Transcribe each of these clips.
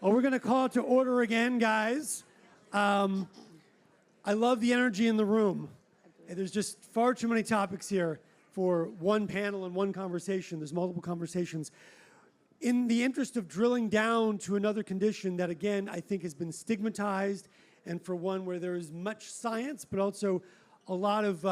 Well, we're going to call it to order again, guys. I love the energy in the room. There's just far too many topics here for one panel and one conversation. There's multiple conversations. In the interest of drilling down to another condition that, again, I think has been stigmatized, and for one where there is much science, but also a lot of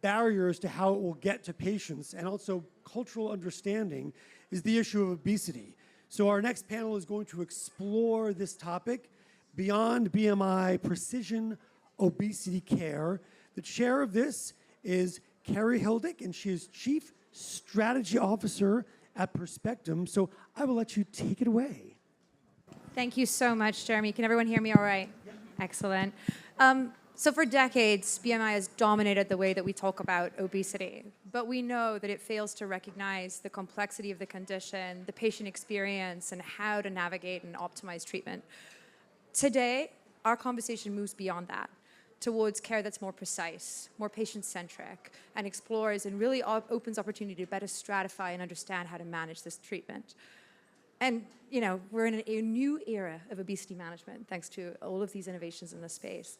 barriers to how it will get to patients, and also cultural understanding, is the issue of obesity. So our next panel is going to explore this topic, Beyond BMI, Precision Obesity Care. The chair of this is Keri Hildick, and she is Chief Strategy Officer at Perspectum. So I will let you take it away. Thank you so much, Jeremy. Can everyone hear me all right? Yep. Excellent. So for decades, BMI has dominated the way that we talk about obesity, but we know that it fails to recognize the complexity of the condition, the patient experience, and how to navigate and optimize treatment. Today, our conversation moves beyond that, towards care that's more precise, more patient-centric, and explores and really opens opportunity to better stratify and understand how to manage this treatment. And, you know, we're in a new era of obesity management, thanks to all of these innovations in this space.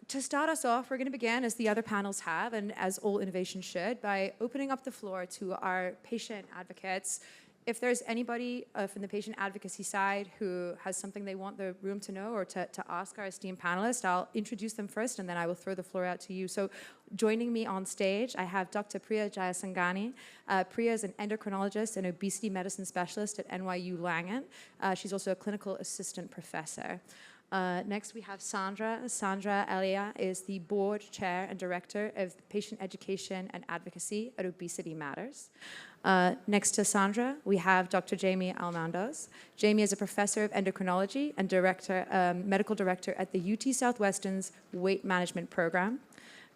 To start us off, we're going to begin, as the other panels have, and as all innovations should, by opening up the floor to our patient advocates. If there's anybody from the patient advocacy side who has something they want the room to know or to ask our esteemed panelists, I'll introduce them first, and then I will throw the floor out to you. So joining me on stage, I have Dr. Priya Jaisinghani. Priya is an endocrinologist and obesity medicine specialist at NYU Langone. She's also a clinical assistant professor. Next, we have Sandra. Sandra Elia is the board chair and director of Patient Education and Advocacy at Obesity Matters. Next to Sandra, we have Dr. Jaime Almandoz. Jaime is a professor of endocrinology and medical director at the UT Southwestern's weight management program.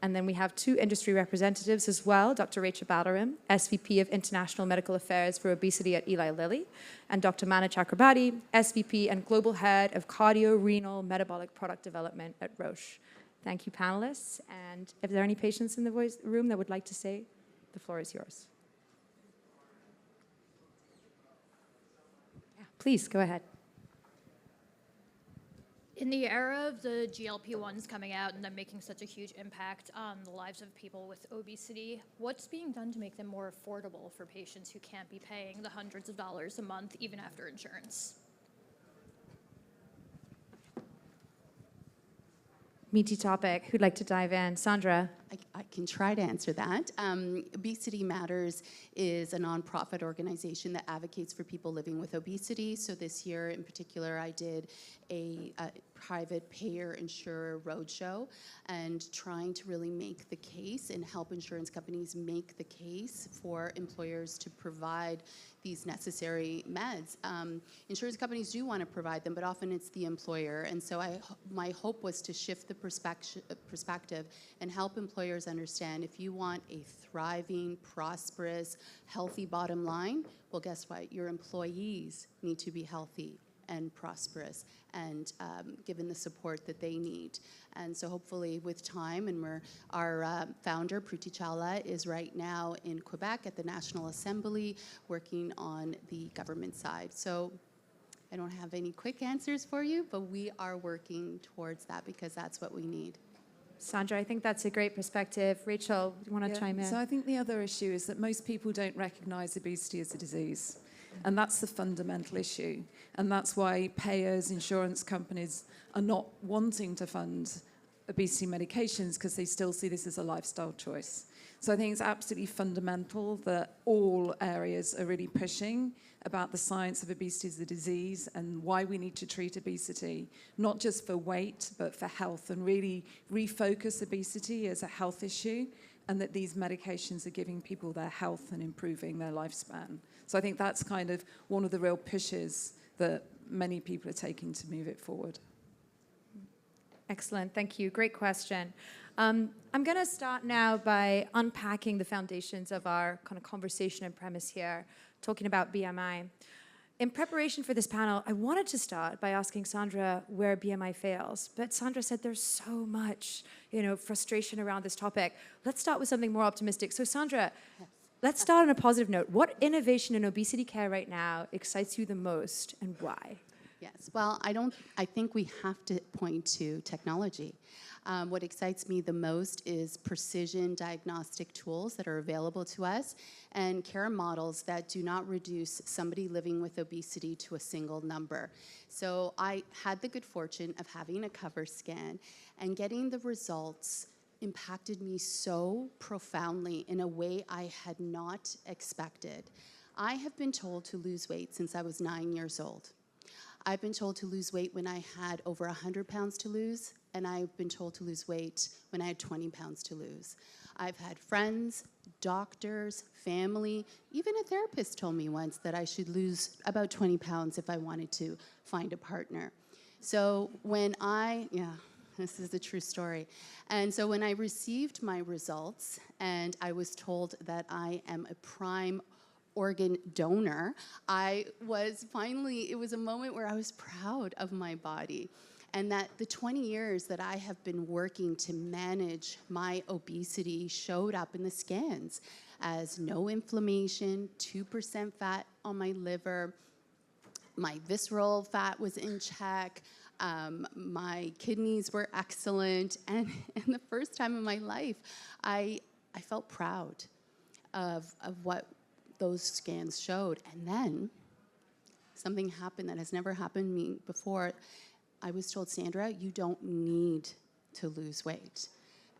And then we have two industry representatives as well, Dr. Rachel Batterham, SVP of International Medical Affairs for Obesity at Eli Lilly, and Dr. Manu Chakravarthy, SVP and Global Head of Cardio, Renal, Metabolic Product Development at Roche. Thank you, panelists. And if there are any patients in the room that would like to say, the floor is yours. Yeah, please, go ahead. In the era of the GLP-1s coming out and them making such a huge impact on the lives of people with obesity, what's being done to make them more affordable for patients who can't be paying the hundreds of dollars a month even after insurance? Meaty topic. Who'd like to dive in? Sandra. I can try to answer that. Obesity Matters is a nonprofit organization that advocates for people living with obesity. So this year in particular, I did a private payer insurer roadshow and trying to really make the case and help insurance companies make the case for employers to provide these necessary meds. Insurance companies do want to provide them, but often it's the employer. And so my hope was to shift the perspective and help employers understand if you want a thriving, prosperous, healthy bottom line, well, guess what? Your employees need to be healthy and prosperous and given the support that they need. And so hopefully with time, and our founder, Priti Chawla, is right now in Quebec at the National Assembly working on the government side. So I don't have any quick answers for you, but we are working towards that because that's what we need. Sandra, I think that's a great perspective. Rachel, do you want to chime in? So I think the other issue is that most people don't recognize obesity as a disease. And that's the fundamental issue. And that's why payers, insurance companies are not wanting to fund obesity medications because they still see this as a lifestyle choice. So I think it's absolutely fundamental that all areas are really pushing about the science of obesity as a disease and why we need to treat obesity, not just for weight, but for health, and really refocus obesity as a health issue, and that these medications are giving people their health and improving their lifespan. So I think that's kind of one of the real pushes that many people are taking to move it forward. Excellent, thank you. Great question. I'm going to start now by unpacking the foundations of our kind of conversation and premise here, talking about BMI. In preparation for this panel, I wanted to start by asking Sandra where BMI fails, but Sandra said there's so much, frustration around this topic. Let's start with something more optimistic. So Sandra, let's start on a positive note. What innovation in obesity care right now excites you the most, and why? Yes, well, I think we have to point to technology. What excites me the most is precision diagnostic tools that are available to us and care models that do not reduce somebody living with obesity to a single number. So I had the good fortune of having a cover scan, and getting the results impacted me so profoundly in a way I had not expected. I have been told to lose weight since I was 9 years old. I've been told to lose weight when I had over 100 pounds to lose, and I've been told to lose weight when I had 20 pounds to lose. I've had friends, doctors, family, even a therapist told me once that I should lose about 20 pounds if I wanted to find a partner. So this is a true story. And so when I received my results and I was told that I am a prime organ donor, it was a moment where I was proud of my body, and that the 20 years that I have been working to manage my obesity showed up in the scans as no inflammation, 2% fat on my liver, my visceral fat was in check, my kidneys were excellent, and the first time in my life, I felt proud of what those scans showed. And then something happened that has never happened to me before. I was told, Sandra, you don't need to lose weight.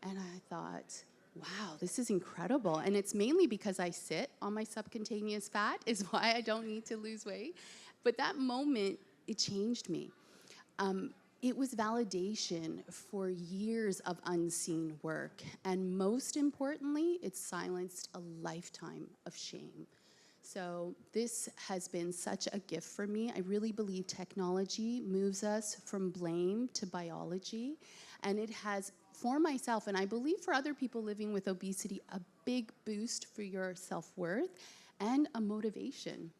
And I thought, wow, this is incredible. And it's mainly because I sit on my subcutaneous fat is why I don't need to lose weight. But that moment, it changed me. It was validation for years of unseen work. And most importantly, it silenced a lifetime of shame. So this has been such a gift for me. I really believe technology moves us from blame to biology. And it has, for myself, and I believe for other people living with obesity, a big boost for your self-worth and a motivation.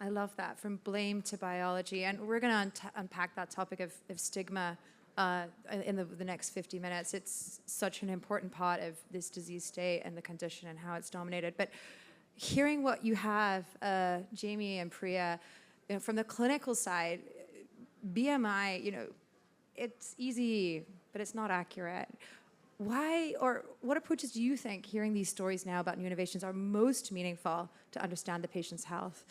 I love that, from blame to biology. And we're going to unpack that topic of stigma in the next 50 minutes. It's such an important part of this disease state and the condition and how it's dominated. But hearing what you have, Jaime and Priya, from the clinical side, BMI, it's easy, but it's not accurate. Why, or what approaches do you think, hearing these stories now about new innovations, are most meaningful to understand the patient's health?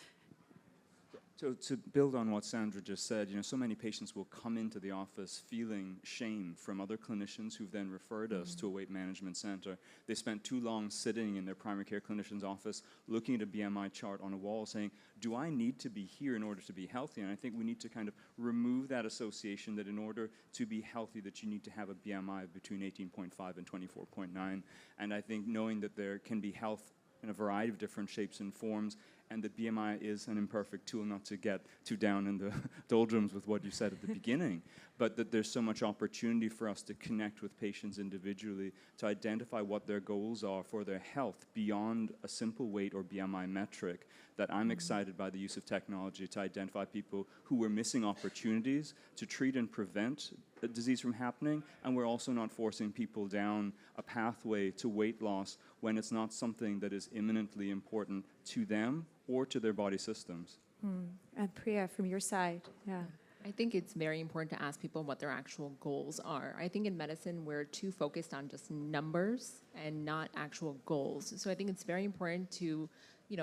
So to build on what Sandra just said, so many patients will come into the office feeling shame from other clinicians who've then referred us to a weight management center. They spent too long sitting in their primary care clinician's office looking at a BMI chart on a wall saying, do I need to be here in order to be healthy? And I think we need to kind of remove that association that in order to be healthy that you need to have a BMI between 18.5 and 24.9. And I think knowing that there can be health in a variety of different shapes and forms, and that BMI is an imperfect tool, not to get too down in the doldrums with what you said at the beginning, but that there's so much opportunity for us to connect with patients individually, to identify what their goals are for their health beyond a simple weight or BMI metric, that I'm excited by the use of technology to identify people who were missing opportunities to treat and prevent the disease from happening, and we're also not forcing people down a pathway to weight loss when it's not something that is imminently important to them or to their body systems. And Priya, from your side, yeah. I think it's very important to ask people what their actual goals are. I think in medicine, we're too focused on just numbers and not actual goals. So I think it's very important to,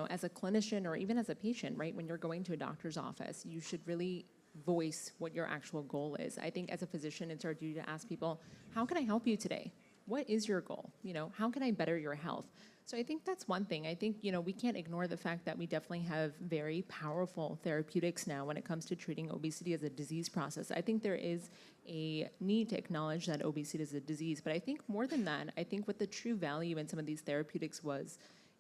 as a clinician or even as a patient, right, when you're going to a doctor's office, you should really voice what your actual goal is. I think as a physician, it's our duty to ask people, how can I help you today? What is your goal? How can I better your health? So I think that's one thing. I think, we can't ignore the fact that we definitely have very powerful therapeutics now when it comes to treating obesity as a disease process. I think there is a need to acknowledge that obesity is a disease, but I think more than that, I think what the true value in some of these therapeutics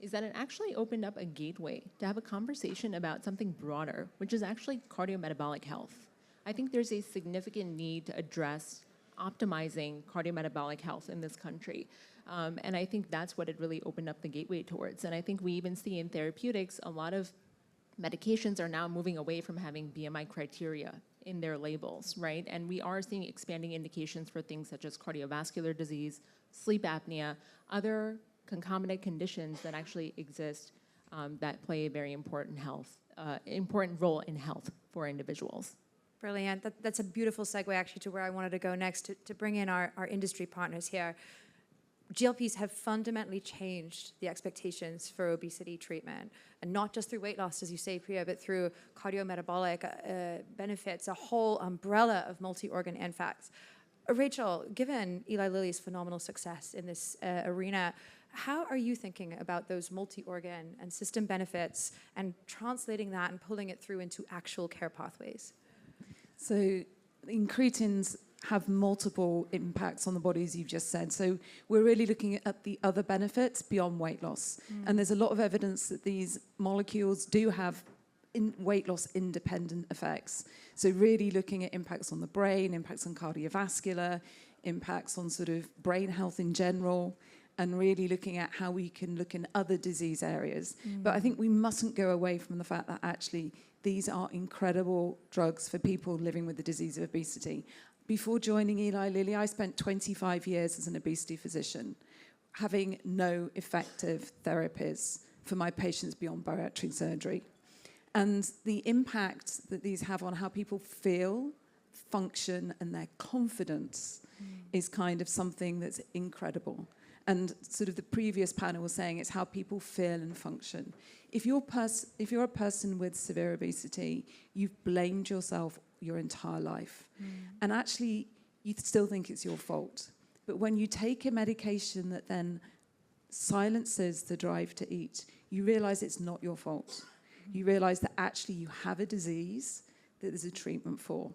is that it actually opened up a gateway to have a conversation about something broader, which is actually cardiometabolic health. I think there's a significant need to address optimizing cardiometabolic health in this country. And I think that's what it really opened up the gateway towards. And I think we even see in therapeutics, a lot of medications are now moving away from having BMI criteria in their labels, right? And we are seeing expanding indications for things such as cardiovascular disease, sleep apnea, other concomitant conditions that actually exist that play a very important important role in health for individuals. Brilliant. That's a beautiful segue actually to where I wanted to go next, to bring in our industry partners here. GLPs have fundamentally changed the expectations for obesity treatment, and not just through weight loss, as you say, Priya, but through cardiometabolic benefits, a whole umbrella of multi-organ impacts. Rachel, given Eli Lilly's phenomenal success in this arena, how are you thinking about those multi-organ and system benefits and translating that and pulling it through into actual care pathways? So incretins have multiple impacts on the body, as you've just said. So we're really looking at the other benefits beyond weight loss. And there's a lot of evidence that these molecules do have weight loss independent effects. So really looking at impacts on the brain, impacts on cardiovascular, impacts on sort of brain health in general, and really looking at how we can look in other disease areas. But I think we mustn't go away from the fact that actually these are incredible drugs for people living with the disease of obesity. Before joining Eli Lilly, I spent 25 years as an obesity physician, having no effective therapies for my patients beyond bariatric surgery. And the impact that these have on how people feel, function, and their confidence is kind of something that's incredible. And sort of the previous panel was saying it's how people feel and function. If you're a person with severe obesity, you've blamed yourself your entire life. And actually, you still think it's your fault. But when you take a medication that then silences the drive to eat, you realize it's not your fault. You realize that actually you have a disease that there's a treatment for.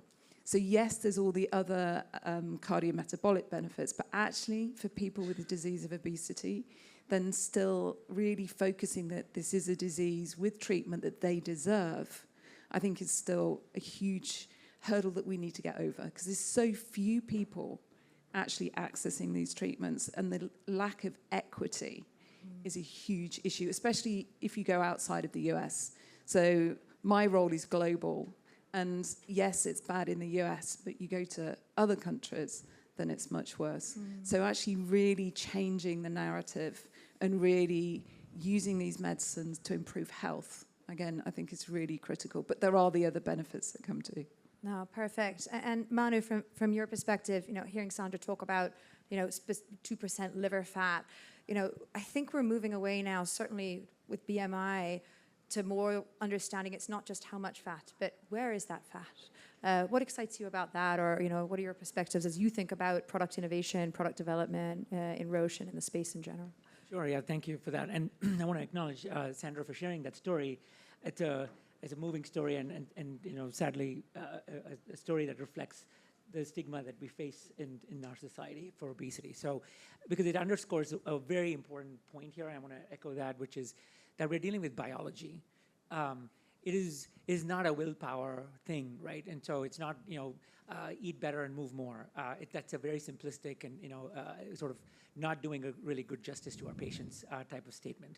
So yes, there's all the other cardiometabolic benefits, but actually for people with the disease of obesity, then still really focusing that this is a disease with treatment that they deserve, I think is still a huge hurdle that we need to get over, because there's so few people actually accessing these treatments, and the lack of equity is a huge issue, especially if you go outside of the US. So my role is global, and yes, it's bad in the US, but you go to other countries, then it's much worse. So actually really changing the narrative and really using these medicines to improve health, again, I think is really critical. But there are the other benefits that come too. No, perfect. And Manu, from your perspective, hearing Sandra talk about, 2% liver fat, I think we're moving away now, certainly with BMI, to more understanding it's not just how much fat, but where is that fat? What excites you about that? Or, what are your perspectives as you think about product innovation, product development in Roche and in the space in general? Sure, yeah, thank you for that. And I want to acknowledge Sandra for sharing that story. It's a moving story and sadly, a story that reflects the stigma that we face in our society for obesity. So, because it underscores a very important point here, and I want to echo that, which is that we're dealing with biology. It is not a willpower thing, right? And so it's not, eat better and move more. That's a very simplistic and, sort of not doing a really good justice to our patients type of statement.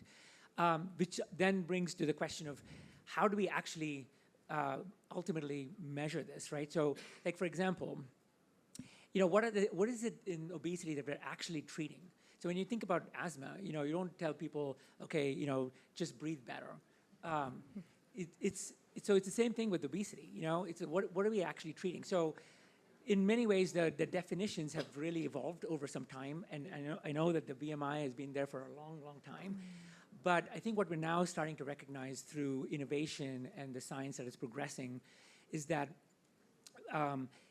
Which then brings to the question of how do we actually ultimately measure this, right? So, like for example, what is it in obesity that we're actually treating? So when you think about asthma, you don't tell people, okay, just breathe better. It's the same thing with obesity. It's what are we actually treating? So in many ways, the definitions have really evolved over some time, and I know that the BMI has been there for a long, long time. But I think what we're now starting to recognize through innovation and the science that is progressing is that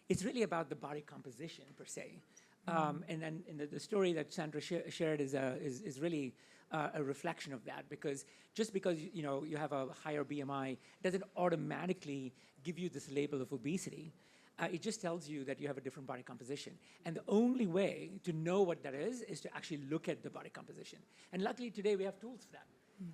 it's really about the body composition per se. And then the story that Sandra shared is really a reflection of that, because just because you have a higher BMI doesn't automatically give you this label of obesity. It just tells you that you have a different body composition. And the only way to know what that is to actually look at the body composition. And luckily today we have tools for that.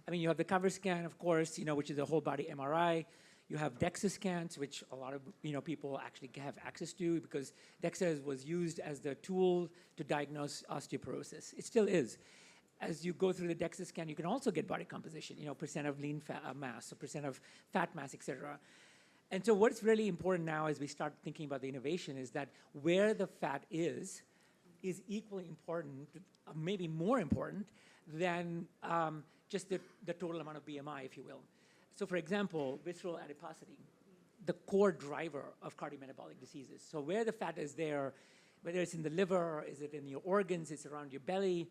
I mean, you have the cover scan, of course, which is a whole body MRI. You have DEXA scans, which a lot of people actually have access to, because DEXA was used as the tool to diagnose osteoporosis. It still is. As you go through the DEXA scan, you can also get body composition, percent of lean fat mass, or percent of fat mass, et cetera. And so what's really important now as we start thinking about the innovation is that where the fat is equally important, maybe more important than just the total amount of BMI, if you will. So for example, visceral adiposity, the core driver of cardiometabolic diseases. So where the fat is there, whether it's in the liver, is it in your organs, it's around your belly,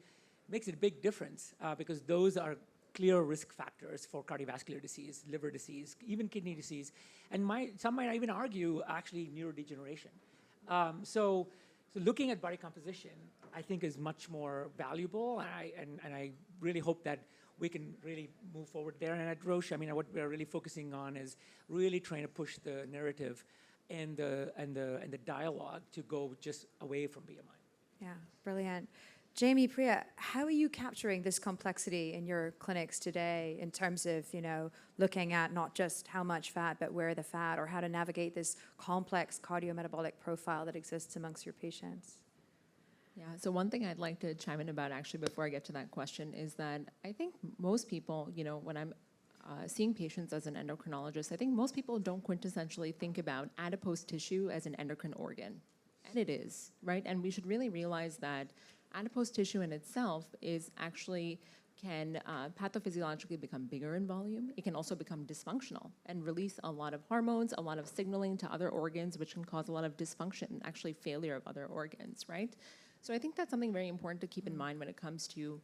makes a big difference because those are clear risk factors for cardiovascular disease, liver disease, even kidney disease, and some might even argue actually neurodegeneration. So looking at body composition, I think is much more valuable, and I really hope that we can really move forward there. And at Roche, I mean, what we're really focusing on is really trying to push the narrative and the dialogue to go just away from BMI. Yeah, brilliant. Jaime, Priya, how are you capturing this complexity in your clinics today in terms of, looking at not just how much fat, but where the fat, or how to navigate this complex cardiometabolic profile that exists amongst your patients? Yeah, so one thing I'd like to chime in about actually before I get to that question is that I think most people, when I'm seeing patients as an endocrinologist, I think most people don't quintessentially think about adipose tissue as an endocrine organ. And it is, right? And we should really realize that adipose tissue in itself is actually can pathophysiologically become bigger in volume. It can also become dysfunctional and release a lot of hormones, a lot of signaling to other organs, which can cause a lot of dysfunction, actually failure of other organs, right? So I think that's something very important to keep in mind when it comes to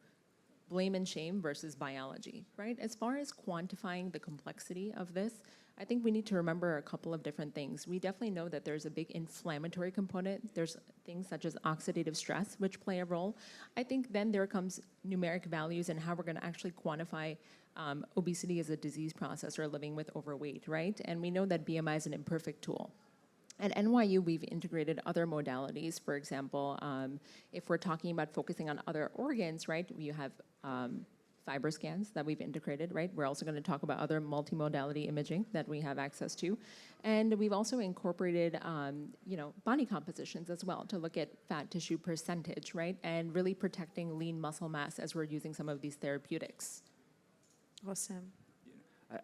blame and shame versus biology, right? As far as quantifying the complexity of this, I think we need to remember a couple of different things. We definitely know that there's a big inflammatory component. There's things such as oxidative stress, which play a role. I think then there comes numeric values and how we're gonna actually quantify obesity as a disease process or living with overweight, right? And we know that BMI is an imperfect tool. At NYU, we've integrated other modalities. For example, if we're talking about focusing on other organs, right, we have fiber scans that we've integrated, right? We're also going to talk about other multimodality imaging that we have access to. And we've also incorporated, body compositions as well to look at fat tissue percentage, right? And really protecting lean muscle mass as we're using some of these therapeutics. Awesome.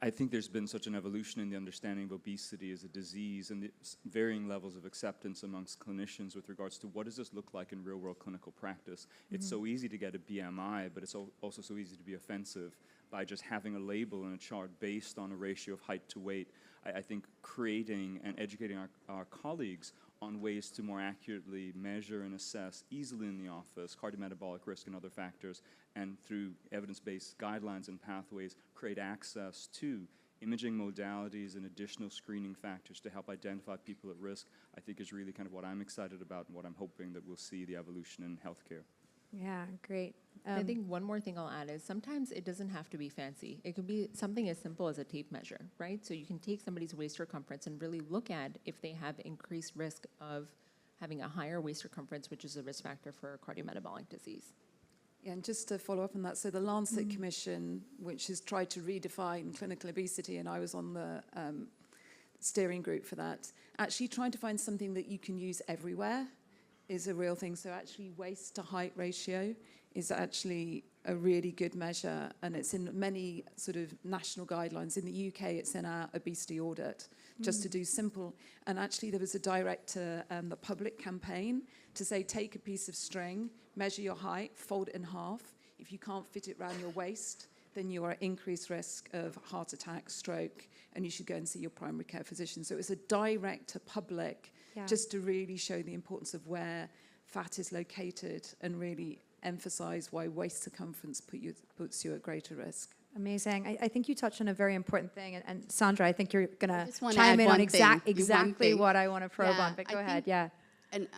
I think there's been such an evolution in the understanding of obesity as a disease and the varying levels of acceptance amongst clinicians with regards to what does this look like in real-world clinical practice. It's so easy to get a BMI, but it's also so easy to be offensive by just having a label and a chart based on a ratio of height to weight. I think creating and educating our colleagues on ways to more accurately measure and assess easily in the office cardiometabolic risk and other factors, and through evidence-based guidelines and pathways, create access to imaging modalities and additional screening factors to help identify people at risk, I think is really kind of what I'm excited about and what I'm hoping that we'll see the evolution in healthcare. Yeah, great. I think one more thing I'll add is sometimes it doesn't have to be fancy. It could be something as simple as a tape measure, right? So you can take somebody's waist circumference and really look at if they have increased risk of having a higher waist circumference, which is a risk factor for cardiometabolic disease. Yeah, and just to follow up on that, so the Lancet Commission, which has tried to redefine clinical obesity, and I was on the steering group for that, actually trying to find something that you can use everywhere is a real thing. So actually waist to height ratio is actually a really good measure, and it's in many sort of national guidelines. In the UK, it's in our obesity audit, just to do simple. And actually there was a direct to the public campaign to say, take a piece of string, measure your height, fold it in half. If you can't fit it around your waist, then you are at increased risk of heart attack, stroke, and you should go and see your primary care physician. So it was a direct to public, just to really show the importance of where fat is located and really emphasize why waist circumference puts you at greater risk. Amazing. I think you touched on a very important thing. And Sandra, I think you're going to to chime in on one exactly thing. what I want to probe Yeah, on. But go I ahead. think- Yeah. And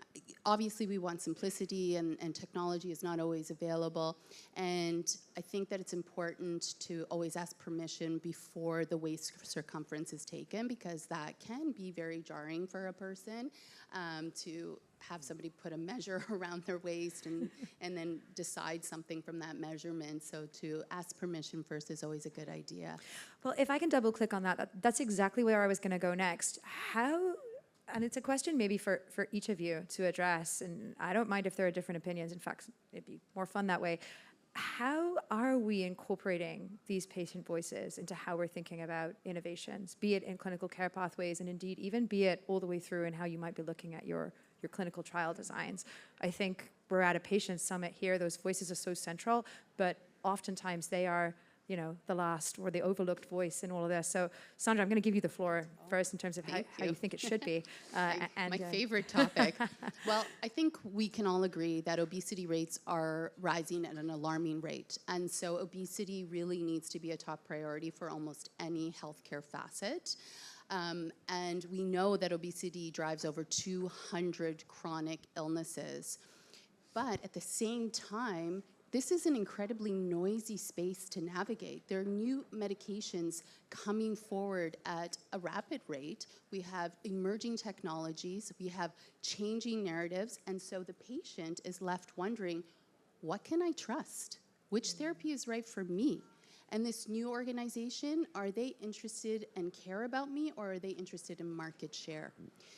obviously we want simplicity, and technology is not always available. And I think that it's important to always ask permission before the waist circumference is taken, because that can be very jarring for a person to have somebody put a measure around their waist and then decide something from that measurement. So to ask permission first is always a good idea. Well, if I can double click on that, that's exactly where I was going to go next. And it's a question maybe for each of you to address, and I don't mind if there are different opinions. In fact, it'd be more fun that way. How are we incorporating these patient voices into how we're thinking about innovations, be it in clinical care pathways, and indeed even be it all the way through in how you might be looking at your clinical trial designs? I think we're at a patient summit here. Those voices are so central, but oftentimes they are the last or the overlooked voice in all of this. So, Sandra, I'm going to give you the floor first in terms of how you think it should be. My favorite topic. Well, I think we can all agree that obesity rates are rising at an alarming rate. And so obesity really needs to be a top priority for almost any healthcare facet. And we know that obesity drives over 200 chronic illnesses. But at the same time, this is an incredibly noisy space to navigate. There are new medications coming forward at a rapid rate. We have emerging technologies, we have changing narratives, and so the patient is left wondering, what can I trust? Which therapy is right for me? And this new organization, are they interested and care about me, or are they interested in market share?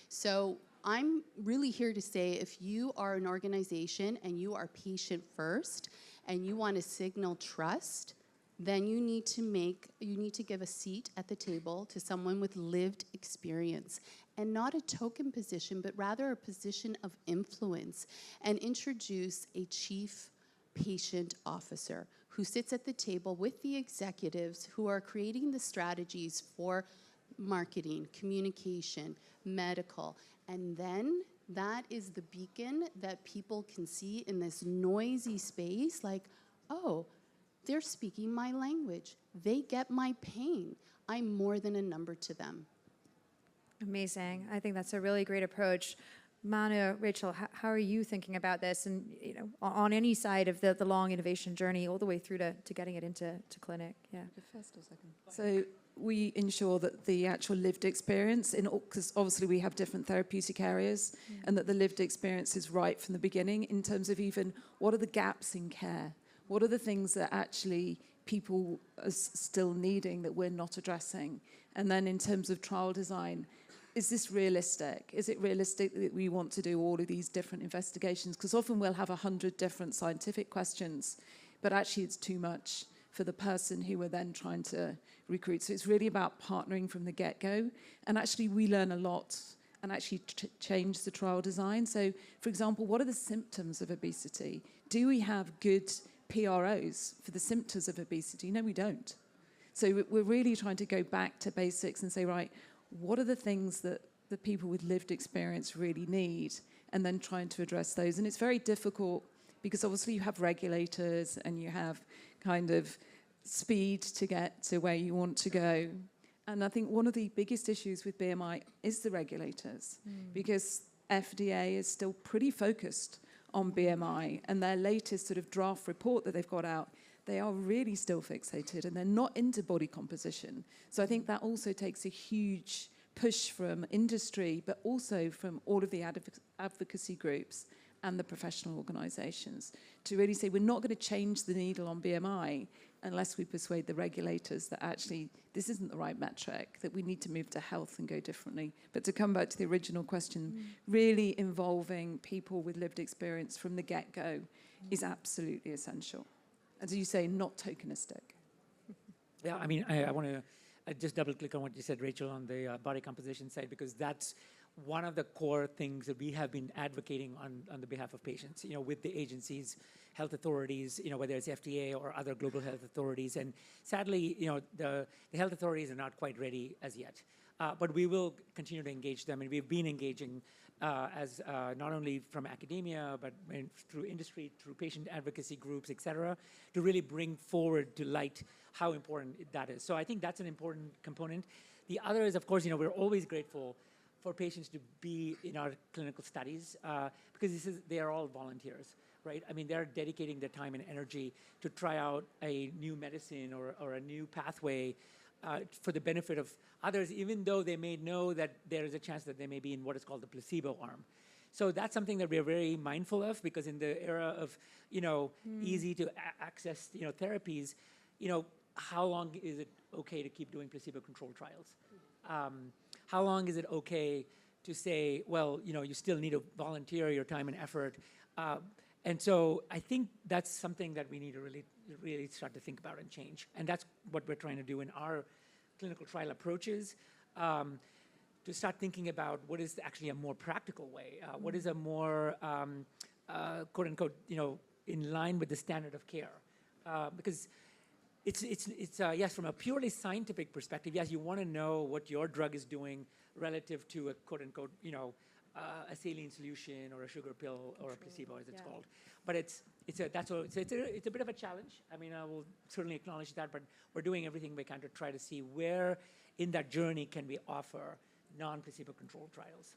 So I'm really here to say, if you are an organization and you are patient first and you want to signal trust, then you need to give a seat at the table to someone with lived experience, and not a token position, but rather a position of influence, and introduce a chief patient officer who sits at the table with the executives who are creating the strategies for marketing, communication, medical, and then that is the beacon that people can see in this noisy space, like, oh, they're speaking my language. They get my pain. I'm more than a number to them. Amazing. I think that's a really great approach. Manu, Rachel, how are you thinking about this? And on any side of the long innovation journey, all the way through to getting it into clinic. Yeah. First or second? So we ensure that the actual lived experience, because obviously we have different therapeutic areas, and that the lived experience is right from the beginning in terms of even what are the gaps in care? What are the things that actually people are still needing that we're not addressing? And then in terms of trial design, is this realistic? Is it realistic that we want to do all of these different investigations? Because often we'll have 100 different scientific questions, but actually it's too much for the person who we're then trying to recruit. So it's really about partnering from the get-go. And actually we learn a lot and actually change the trial design. So, for example, what are the symptoms of obesity? Do we have good PROs for the symptoms of obesity? No, we don't. So we're really trying to go back to basics and say, right, what are the things that the people with lived experience really need, and then trying to address those. And it's very difficult because obviously you have regulators and you have kind of speed to get to where you want to go. And I think one of the biggest issues with BMI is the regulators, because FDA is still pretty focused on BMI, and their latest sort of draft report that they've got out, they are really still fixated and they're not into body composition. So I think that also takes a huge push from industry, but also from all of the advocacy groups and the professional organizations to really say we're not going to change the needle on BMI unless we persuade the regulators that actually this isn't the right metric, that we need to move to health and go differently. But to come back to the original question, really involving people with lived experience from the get-go is absolutely essential. As you say, not tokenistic. Yeah, I mean, I want to just double click on what you said, Rachel, on the body composition side, because that's one of the core things that we have been advocating on the behalf of patients, with the agencies, health authorities, whether it's FDA or other global health authorities. And sadly, the health authorities are not quite ready as yet. But we will continue to engage them, and we've been engaging as not only from academia, but through industry, through patient advocacy groups, et cetera, to really bring forward to light how important that is. So I think that's an important component. The other is, of course, we're always grateful for patients to be in our clinical studies because they are all volunteers, right? I mean, they're dedicating their time and energy to try out a new medicine or a new pathway for the benefit of others, even though they may know that there is a chance that they may be in what is called the placebo arm. So that's something that we're very mindful of, because in the era of, easy to access, therapies, how long is it okay to keep doing placebo-controlled trials? How long is it okay to say, well, you still need to volunteer your time and effort? And so I think that's something that we need to really start to think about and change. And that's what we're trying to do in our clinical trial approaches, to start thinking about what is actually a more practical way, what is a more, quote unquote, in line with the standard of care. Because Yes, from a purely scientific perspective, yes, you want to know what your drug is doing relative to a quote unquote, a saline solution or a sugar pill or a placebo, as it's called. But it's a bit of a challenge. I mean, I will certainly acknowledge that, but we're doing everything we can to try to see where in that journey can we offer non-placebo controlled trials.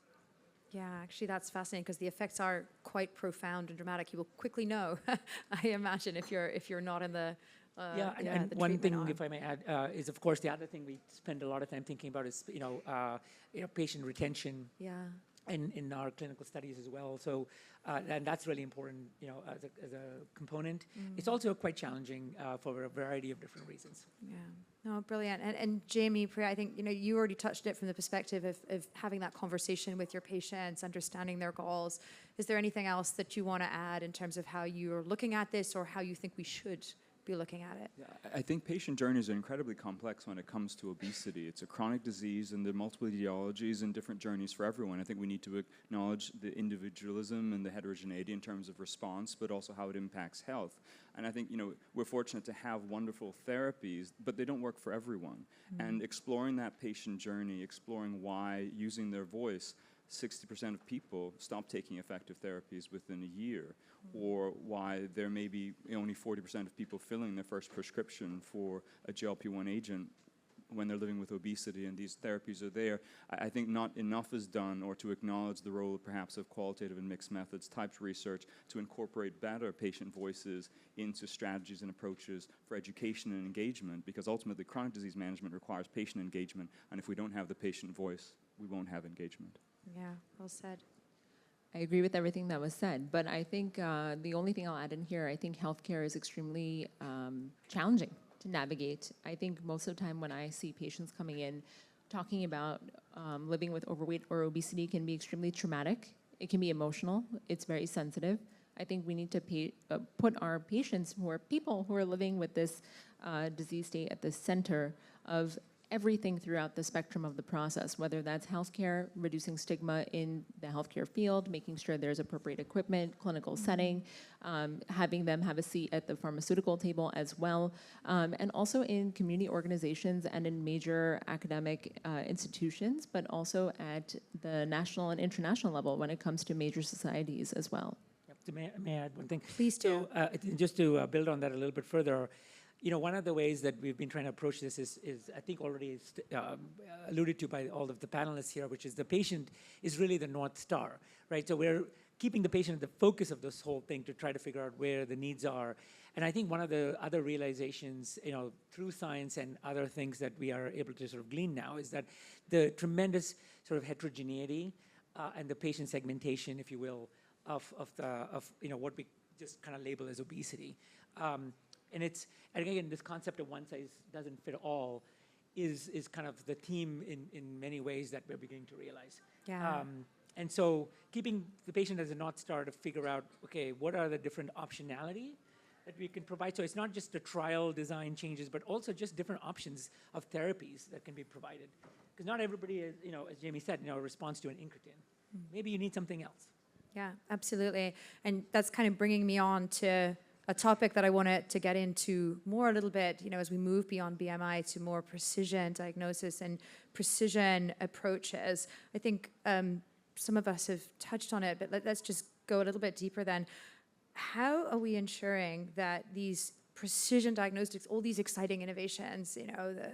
Yeah, actually, that's fascinating because the effects are quite profound and dramatic. You will quickly know, I imagine, if you're not in the and the one treatment thing, arm. if I may add, is of course the other thing we spend a lot of time thinking about is patient retention. Yeah. In our clinical studies as well. So, and that's really important, as a component. It's also quite challenging for a variety of different reasons. Yeah. No, brilliant. And Jaime, Priya, I think you already touched it from the perspective of having that conversation with your patients, understanding their goals. Is there anything else that you want to add in terms of how you're looking at this or how you think we should be looking at it? Yeah, I think patient journeys are incredibly complex when it comes to obesity. It's a chronic disease, and there are multiple etiologies and different journeys for everyone. I think we need to acknowledge the individualism and the heterogeneity in terms of response, but also how it impacts health. And I think, we're fortunate to have wonderful therapies, but they don't work for everyone. And exploring that patient journey, exploring why, using their voice, 60% of people stop taking effective therapies within a year, or why there may be only 40% of people filling their first prescription for a GLP-1 agent when they're living with obesity and these therapies are there. I think not enough is done, or to acknowledge the role perhaps of qualitative and mixed methods types research to incorporate better patient voices into strategies and approaches for education and engagement, because ultimately chronic disease management requires patient engagement, and if we don't have the patient voice, we won't have engagement. Yeah, well said. I agree with everything that was said, but I think the only thing I'll add in here, I think healthcare is extremely challenging to navigate. I think most of the time when I see patients coming in talking about living with overweight or obesity can be extremely traumatic. It can be emotional. It's very sensitive. I think we need to put our patients, who are people who are living with this disease state, at the center of everything throughout the spectrum of the process, whether that's healthcare, reducing stigma in the healthcare field, making sure there's appropriate equipment, clinical setting, having them have a seat at the pharmaceutical table as well, and also in community organizations and in major academic institutions, but also at the national and international level when it comes to major societies as well. Yep. May I add one thing? Please do. So just to build on that a little bit further, one of the ways that we've been trying to approach this is I think already alluded to by all of the panelists here, which is the patient is really the North Star, right? So we're keeping the patient at the focus of this whole thing to try to figure out where the needs are. And I think one of the other realizations, through science and other things that we are able to sort of glean now, is that the tremendous sort of heterogeneity and the patient segmentation, if you will, of what we just kind of label as obesity. And again, this concept of one size doesn't fit all is kind of the theme in many ways that we're beginning to realize. Yeah. And so keeping the patient as a North Star to figure out, okay, what are the different optionality that we can provide? So it's not just the trial design changes, but also just different options of therapies that can be provided. Because not everybody, as Jaime said, responds to an incretin. Maybe you need something else. Yeah, absolutely. And that's kind of bringing me on to a topic that I wanted to get into more a little bit, as we move beyond BMI to more precision diagnosis and precision approaches. I think some of us have touched on it, but let's just go a little bit deeper then. How are we ensuring that these precision diagnostics, all these exciting innovations,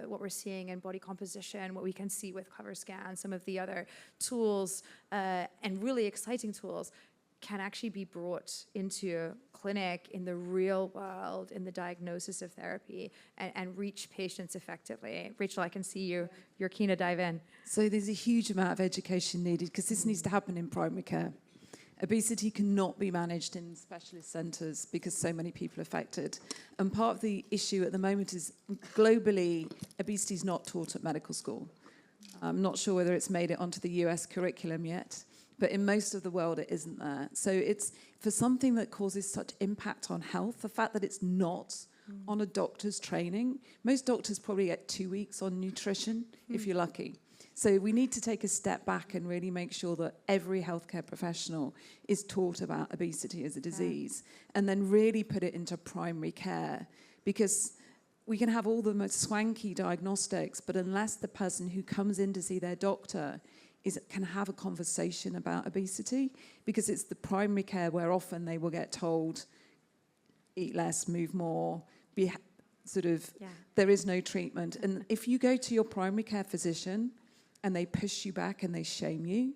what we're seeing in body composition, what we can see with cover scan, some of the other tools and really exciting tools, can actually be brought into clinic in the real world, in the diagnosis of therapy, and reach patients effectively? Rachel, I can see you're keen to dive in. So there's a huge amount of education needed because this needs to happen in primary care. Obesity cannot be managed in specialist centres because so many people are affected. And part of the issue at the moment is globally, obesity is not taught at medical school. I'm not sure whether it's made it onto the US curriculum yet, but in most of the world it isn't there. So it's for something that causes such impact on health, the fact that it's not on a doctor's training. Most doctors probably get 2 weeks on nutrition, if you're lucky. So we need to take a step back and really make sure that every healthcare professional is taught about obesity as a disease, and then really put it into primary care. Because we can have all the most swanky diagnostics, but unless the person who comes in to see their doctor can have a conversation about obesity, because it's the primary care where often they will get told, eat less, move more, there is no treatment. And if you go to your primary care physician and they push you back and they shame you,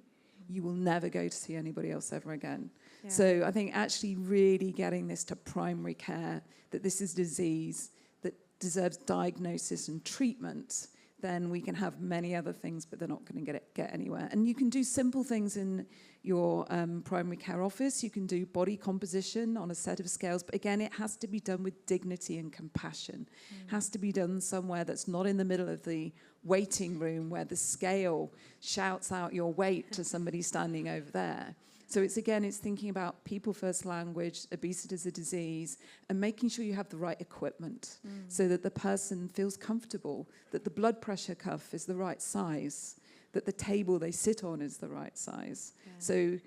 you will never go to see anybody else ever again. Yeah. So I think actually really getting this to primary care, that this is disease that deserves diagnosis and treatment, then we can have many other things, but they're not going to get anywhere. And you can do simple things in your primary care office. You can do body composition on a set of scales, but again, it has to be done with dignity and compassion. It has to be done somewhere that's not in the middle of the waiting room where the scale shouts out your weight to somebody standing over there. So it's thinking about people first language, obesity as a disease, and making sure you have the right equipment so that the person feels comfortable, that the blood pressure cuff is the right size, that the table they sit on is the right size. Yeah. So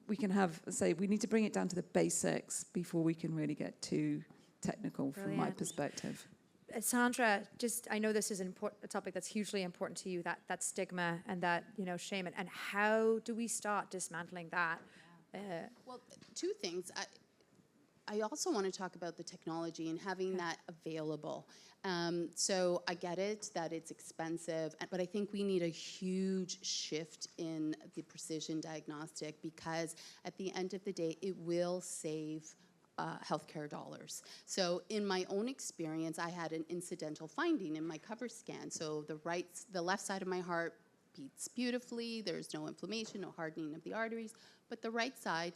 we can we need to bring it down to the basics before we can really get too technical. Brilliant. From my perspective. Sandra, I know this is a topic that's hugely important to you, that stigma and that, shame, and how do we start dismantling that? Well, two things. I also want to talk about the technology and having that available. So I get it that it's expensive, but I think we need a huge shift in the precision diagnostic, because at the end of the day, it will save healthcare dollars. So in my own experience, I had an incidental finding in my cover scan. So the left side of my heart beats beautifully. There's no inflammation, no hardening of the arteries. But the right side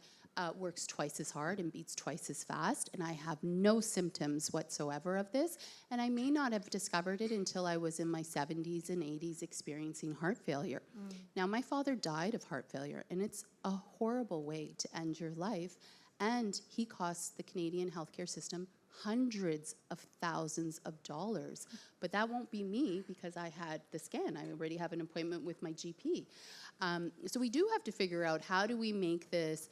works twice as hard and beats twice as fast. And I have no symptoms whatsoever of this. And I may not have discovered it until I was in my 70s and 80s experiencing heart failure. Now, my father died of heart failure, and it's a horrible way to end your life. And he costs the Canadian healthcare system hundreds of thousands of dollars. But that won't be me, because I had the scan. I already have an appointment with my GP. So we do have to figure out, how do we make this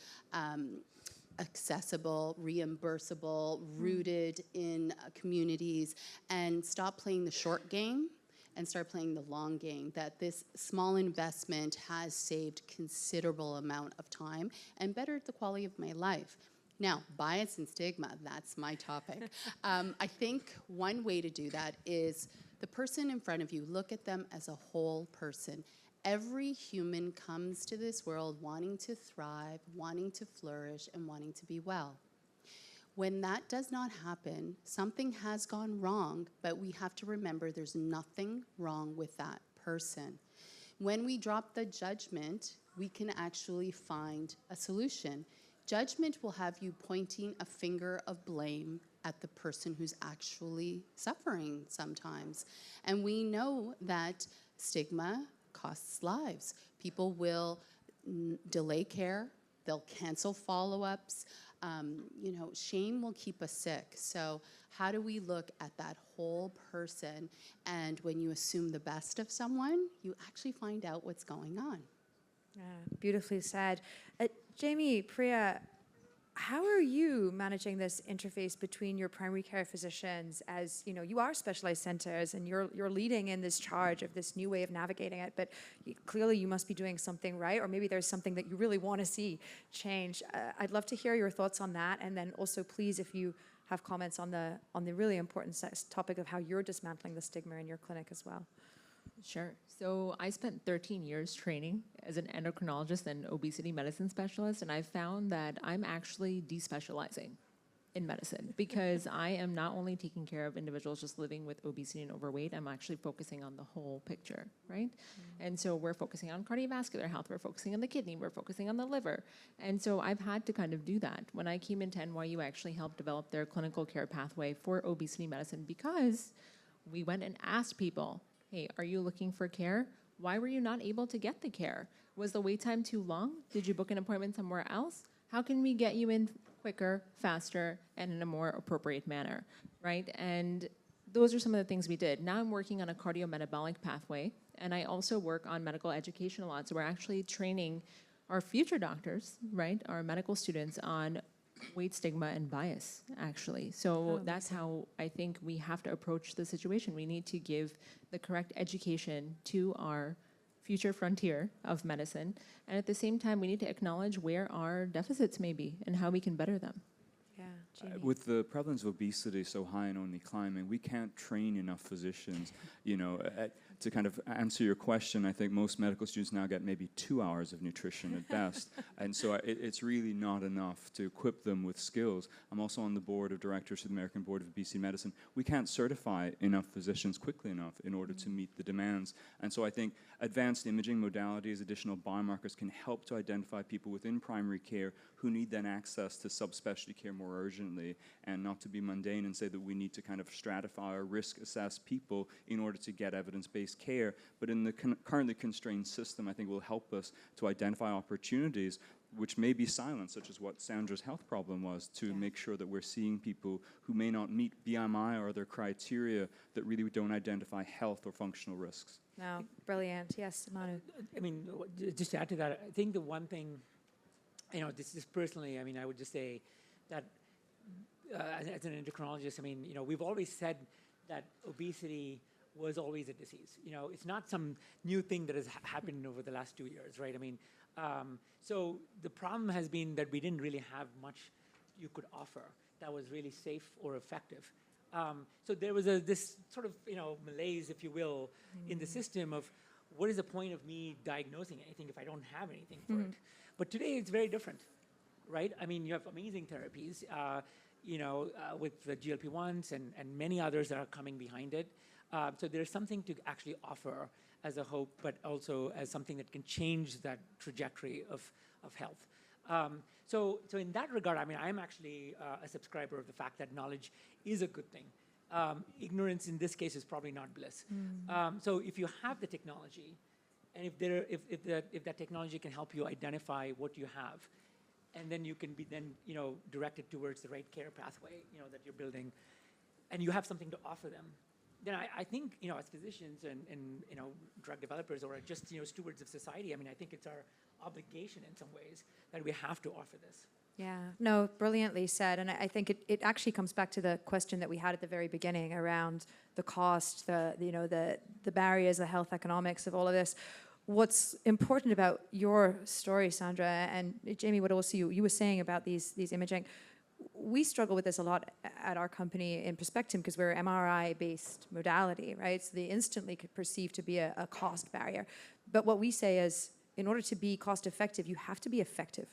accessible, reimbursable, rooted in communities, and stop playing the short game and start playing the long game, that this small investment has saved considerable amount of time and bettered the quality of my life. Now, bias and stigma, that's my topic. I think one way to do that is the person in front of you, look at them as a whole person. Every human comes to this world wanting to thrive, wanting to flourish, and wanting to be well. When that does not happen, something has gone wrong, but we have to remember there's nothing wrong with that person. When we drop the judgment, we can actually find a solution. Judgment will have you pointing a finger of blame at the person who's actually suffering sometimes. And we know that stigma costs lives. People will delay care, they'll cancel follow-ups. Shame will keep us sick. So how do we look at that whole person? And when you assume the best of someone, you actually find out what's going on. Yeah, beautifully said. Jaime, Priya, how are you managing this interface between your primary care physicians, as you are specialized centers and you're leading in this charge of this new way of navigating it, but clearly you must be doing something right, or maybe there's something that you really want to see change. I'd love to hear your thoughts on that, and then also please, if you have comments on the really important topic of how you're dismantling the stigma in your clinic as well. Sure. So I spent 13 years training as an endocrinologist and obesity medicine specialist, and I found that I'm actually despecializing in medicine, because I am not only taking care of individuals just living with obesity and overweight, I'm actually focusing on the whole picture, right? And so we're focusing on cardiovascular health, we're focusing on the kidney, we're focusing on the liver. And so I've had to kind of do that. When I came into NYU, I actually helped develop their clinical care pathway for obesity medicine, because we went and asked people, hey, are you looking for care? Why were you not able to get the care? Was the wait time too long? Did you book an appointment somewhere else? How can we get you in quicker, faster, and in a more appropriate manner, right? And those are some of the things we did. Now I'm working on a cardiometabolic pathway, and I also work on medical education a lot. So we're actually training our future doctors, right, our medical students, on weight stigma and bias, actually. So that's how I think we have to approach the situation. We need to give the correct education to our future frontier of medicine. And at the same time, we need to acknowledge where our deficits may be and how we can better them. Yeah, Jaime. With the prevalence of obesity so high and only climbing, we can't train enough physicians, to kind of answer your question. I think most medical students now get maybe 2 hours of nutrition at best. And so it's really not enough to equip them with skills. I'm also on the board of directors of the American Board of Obesity Medicine. We can't certify enough physicians quickly enough in order to meet the demands. And so I think advanced imaging modalities, additional biomarkers can help to identify people within primary care who need then access to subspecialty care more urgently, and not to be mundane and say that we need to kind of stratify or risk assess people in order to get evidence-based care. But in the currently constrained system, I think will help us to identify opportunities which may be silent, such as what Sandra's health problem was, to make sure that we're seeing people who may not meet BMI or other criteria that really don't identify health or functional risks. No, brilliant. Yes, Manu. I mean, just to add to that, I think the one thing, this is personally, I would just say that as an endocrinologist, we've always said that obesity was always a disease. It's not some new thing that has happened over the last 2 years, right? So the problem has been that we didn't really have much you could offer that was really safe or effective. So there was this sort of, malaise, if you will, in the system of what is the point of me diagnosing anything if I don't have anything for it? But today it's very different, right? You have amazing therapies, with the GLP-1s and many others that are coming behind it. So there's something to actually offer as a hope, but also as something that can change that trajectory of health. So in that regard, I'm actually a subscriber of the fact that knowledge is a good thing. Ignorance in this case is probably not bliss. So if you have the technology, and if that technology can help you identify what you have, and then you can be directed towards the right care pathway, that you're building, and you have something to offer them, then I think, as physicians and drug developers or just, stewards of society, I think it's our obligation in some ways that we have to offer this. Yeah, no, brilliantly said. And I think it actually comes back to the question that we had at the very beginning around the cost, the barriers, the health economics of all of this. What's important about your story, Sandra, and Jaime, what also you were saying about these imaging, we struggle with this a lot at our company in Perspectum because we're MRI-based modality, right? So they instantly could perceive to be a cost barrier. But what we say is, in order to be cost-effective, you have to be effective,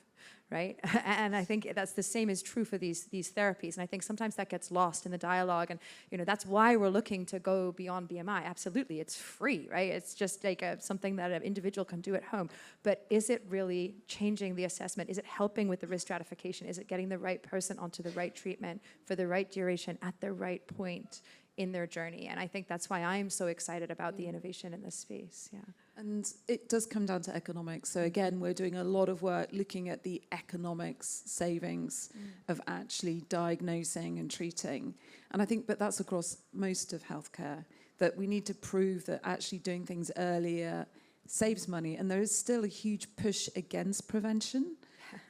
right? And I think that's the same is true for these therapies. And I think sometimes that gets lost in the dialogue. And that's why we're looking to go beyond BMI. Absolutely, it's free, right? It's just like something that an individual can do at home. But is it really changing the assessment? Is it helping with the risk stratification? Is it getting the right person onto the right treatment for the right duration at the right point in their journey? And I think that's why I'm so excited about the innovation in this space. Yeah. And it does come down to economics. So again, we're doing a lot of work looking at the economics savings of actually diagnosing and treating. And I think, but that's across most of healthcare, that we need to prove that actually doing things earlier saves money. And there is still a huge push against prevention.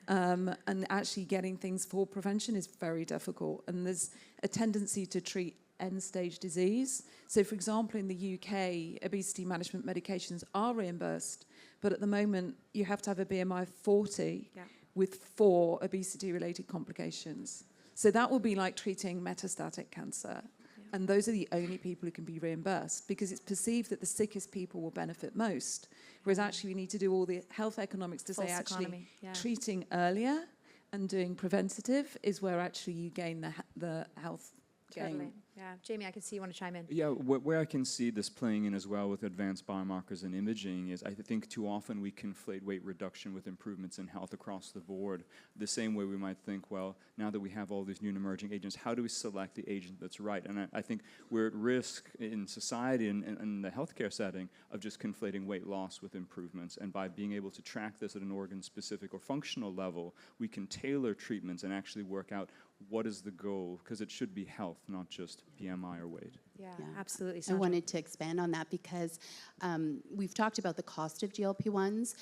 And actually getting things for prevention is very difficult. And there's a tendency to treat end-stage disease. So, for example, in the UK, obesity management medications are reimbursed, but at the moment, you have to have a BMI of 40 with 4 obesity-related complications. So that will be like treating metastatic cancer. And those are the only people who can be reimbursed because it's perceived that the sickest people will benefit most. Whereas actually we need to do all the health economics to say actually treating earlier and doing preventative is where actually you gain the health gain. Yeah, Jaime, I can see you want to chime in. Yeah, where I can see this playing in as well with advanced biomarkers and imaging is I think too often we conflate weight reduction with improvements in health across the board. The same way we might think, well, now that we have all these new and emerging agents, how do we select the agent that's right? And I think we're at risk in society and in the healthcare setting of just conflating weight loss with improvements. And by being able to track this at an organ-specific or functional level, we can tailor treatments and actually work out what is the goal, because it should be health, not just BMI or weight. Yeah, Yeah. absolutely. I Sandra. wanted to expand on that because we've talked about the cost of GLP-1s.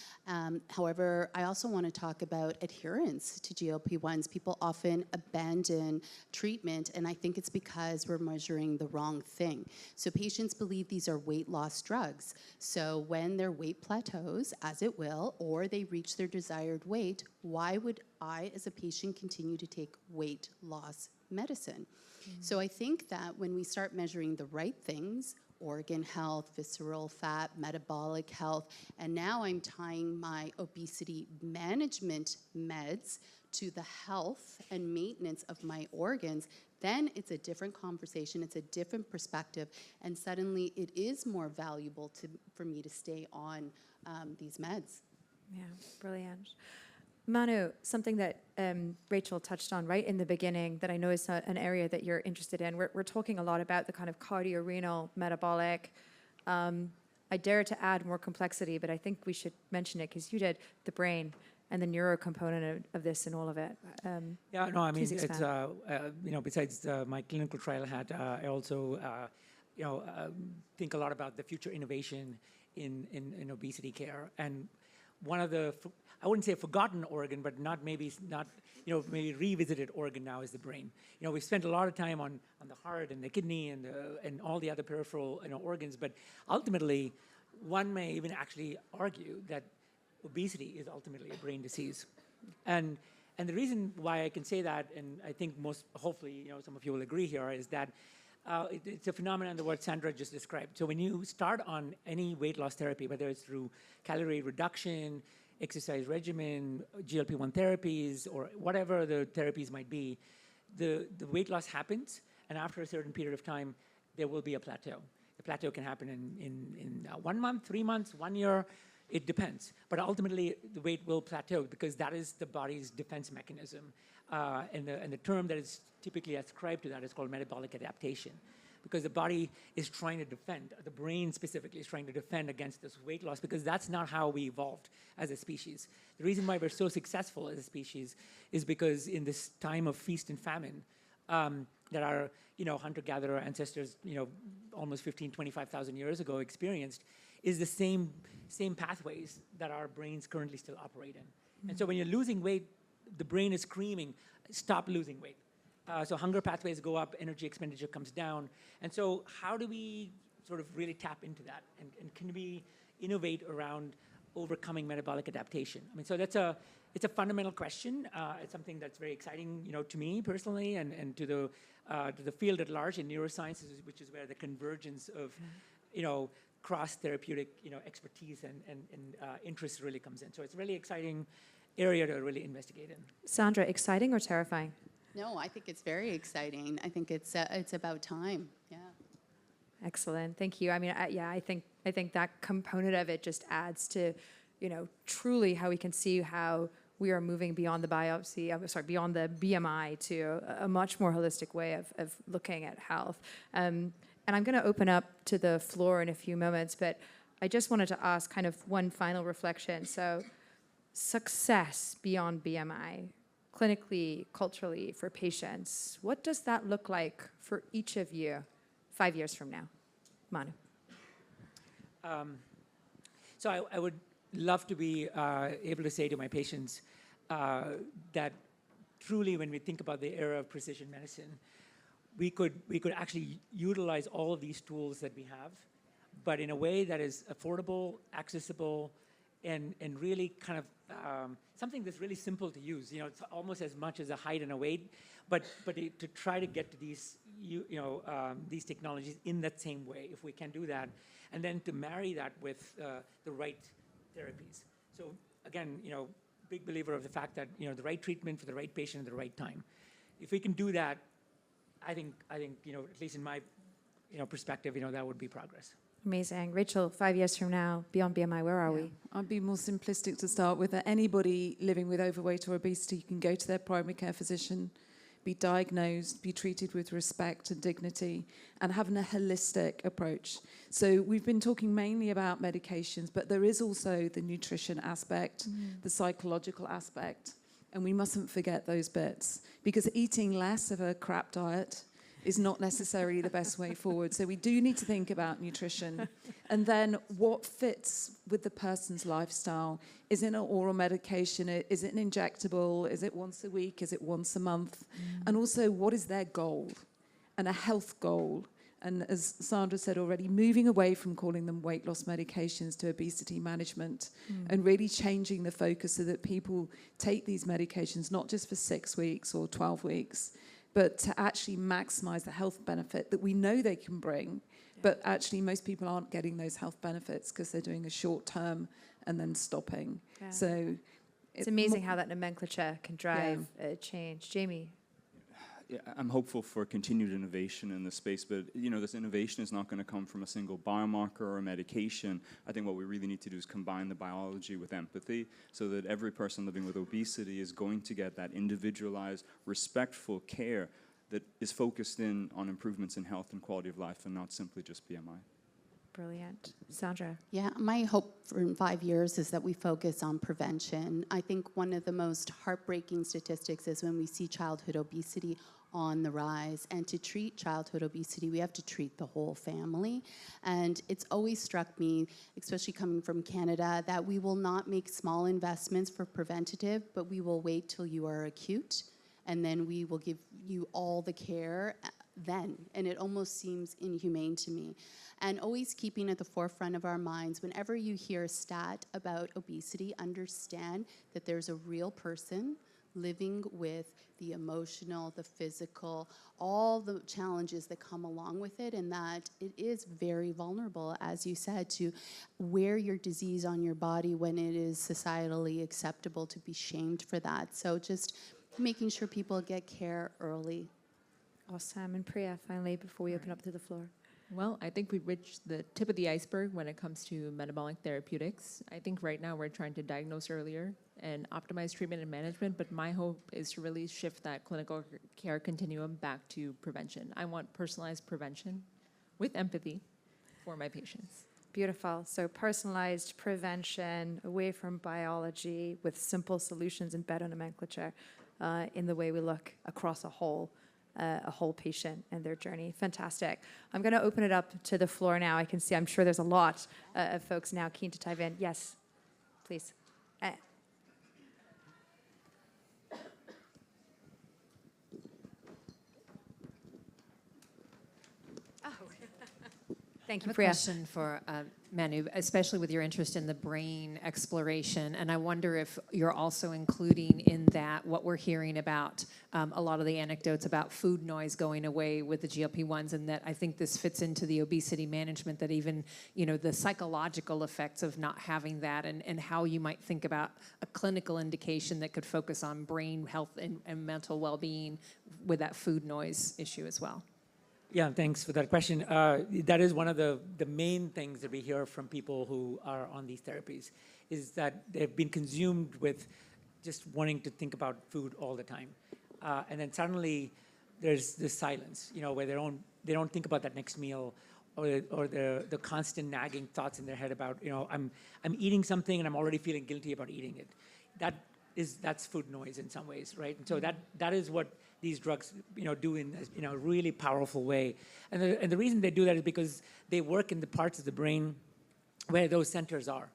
However, I also want to talk about adherence to GLP-1s. People often abandon treatment, and I think it's because we're measuring the wrong thing. So patients believe these are weight loss drugs. So when their weight plateaus, as it will, or they reach their desired weight, why would I, as a patient, continue to take weight loss medicine? So I think that when we start measuring the right things, organ health, visceral fat, metabolic health, and now I'm tying my obesity management meds to the health and maintenance of my organs, then it's a different conversation, it's a different perspective, and suddenly it is more valuable for me to stay on these meds. Yeah, brilliant. Manu, something that Rachel touched on right in the beginning that I know is an area that you're interested in. We're talking a lot about the kind of cardio-renal, metabolic. I dare to add more complexity, but I think we should mention it because you did the brain and the neuro component of this and all of it. Yeah, no, I mean, please it's, expand. besides my clinical trial hat, I also, think a lot about the future innovation in obesity care. And one of the, I wouldn't say a forgotten organ, but maybe maybe revisited organ now is the brain. We've spent a lot of time on the heart and the kidney and all the other peripheral organs, but ultimately, one may even actually argue that obesity is ultimately a brain disease. And the reason why I can say that, and I think hopefully, some of you will agree here, is that it's a phenomenon that what Sandra just described. So when you start on any weight loss therapy, whether it's through calorie reduction, exercise regimen, GLP-1 therapies, or whatever the therapies might be, the weight loss happens, and after a certain period of time, there will be a plateau. The plateau can happen in 1 month, 3 months, 1 year. It depends. But ultimately, the weight will plateau because that is the body's defense mechanism. And the term that is typically ascribed to that is called metabolic adaptation, because the body is trying to defend, the brain specifically is trying to defend against this weight loss, because that's not how we evolved as a species. The reason why we're so successful as a species is because in this time of feast and famine, that our hunter-gatherer ancestors, almost 25,000 years ago experienced, is the same pathways that our brains currently still operate in. And so when you're losing weight, the brain is screaming, stop losing weight. So hunger pathways go up, energy expenditure comes down. And so how do we sort of really tap into that? And can we innovate around overcoming metabolic adaptation? I mean, so it's a fundamental question. It's something that's very exciting, to me personally, and to the field at large in neurosciences, which is where the convergence of, cross-therapeutic, expertise and interest really comes in. So it's a really exciting area to really investigate in. Sandra, exciting or terrifying? No, I think it's very exciting. I think it's about time. Yeah. Excellent, thank you. I mean, I think that component of it just adds to, truly how we can see how we are moving beyond the beyond the BMI to a much more holistic way of looking at health. And I'm going to open up to the floor in a few moments, but I just wanted to ask kind of one final reflection. So, success beyond BMI, clinically, culturally, for patients, what does that look like for each of you 5 years from now? Manu. So I would love to be able to say to my patients that truly when we think about the era of precision medicine, we could actually utilize all of these tools that we have, but in a way that is affordable, accessible, and really kind of something that's really simple to use. It's almost as much as a height and a weight, but to try to get to these these technologies in that same way, if we can do that, and then to marry that with the right therapies. So again, big believer of the fact that the right treatment for the right patient at the right time. If we can do that, I think at least in my perspective, that would be progress. Amazing. Rachel, 5 years from now, beyond BMI, where are we? I'd be more simplistic to start with. That anybody living with overweight or obesity can go to their primary care physician, be diagnosed, be treated with respect and dignity, and having a holistic approach. So we've been talking mainly about medications, but there is also the nutrition aspect, the psychological aspect, and we mustn't forget those bits, because eating less of a crap diet is not necessarily the best way forward. So we do need to think about nutrition. And then what fits with the person's lifestyle. Is it an oral medication? Is it an injectable? Is it once a week? Is it once a month? And also, what is their goal? And a health goal. And as Sandra said already, moving away from calling them weight loss medications to obesity management and really changing the focus so that people take these medications not just for 6 weeks or 12 weeks, but to actually maximize the health benefit that we know they can bring. But actually, most people aren't getting those health benefits because they're doing a short term and then stopping. Yeah. So It's amazing how that nomenclature can drive change. Jaime. Yeah, I'm hopeful for continued innovation in this space, but this innovation is not going to come from a single biomarker or a medication. I think what we really need to do is combine the biology with empathy so that every person living with obesity is going to get that individualized, respectful care that is focused in on improvements in health and quality of life and not simply just BMI. Brilliant. Sandra. Yeah, my hope for in 5 years is that we focus on prevention. I think one of the most heartbreaking statistics is when we see childhood obesity on the rise. And to treat childhood obesity, we have to treat the whole family. And it's always struck me, especially coming from Canada, that we will not make small investments for preventative, but we will wait till you are acute, and then we will give you all the care then. And it almost seems inhumane to me. And always keeping at the forefront of our minds, whenever you hear a stat about obesity, understand that there's a real person living with the emotional, the physical, all the challenges that come along with it, and that it is very vulnerable, as you said, to wear your disease on your body when it is societally acceptable to be shamed for that. So just making sure people get care early. Awesome. And Priya, finally, before we open up to the floor. Well, I think we've reached the tip of the iceberg when it comes to metabolic therapeutics. I think right now we're trying to diagnose earlier and optimize treatment and management, but my hope is to really shift that clinical care continuum back to prevention. I want personalized prevention with empathy for my patients. Beautiful. So personalized prevention, away from biology, with simple solutions and better nomenclature in the way we look across a whole patient and their journey. Fantastic. I'm going to open it up to the floor now. I can see, I'm sure there's a lot of folks now keen to dive in. Yes, please. Thank I you, have a Priya. question for Manu, especially with your interest in the brain exploration, and I wonder if you're also including in that what we're hearing about a lot of the anecdotes about food noise going away with the GLP-1s, and that I think this fits into the obesity management, that even, the psychological effects of not having that, and how you might think about a clinical indication that could focus on brain health and mental well-being with that food noise issue as well. Yeah, thanks for that question. That is one of the main things that we hear from people who are on these therapies, is that they've been consumed with just wanting to think about food all the time. And then suddenly there's this silence, where they don't think about that next meal, or the constant nagging thoughts in their head about, I'm eating something and I'm already feeling guilty about eating it. That's food noise in some ways, right? And so that is what these drugs, do in a really powerful way. And the reason they do that is because they work in the parts of the brain where those centers are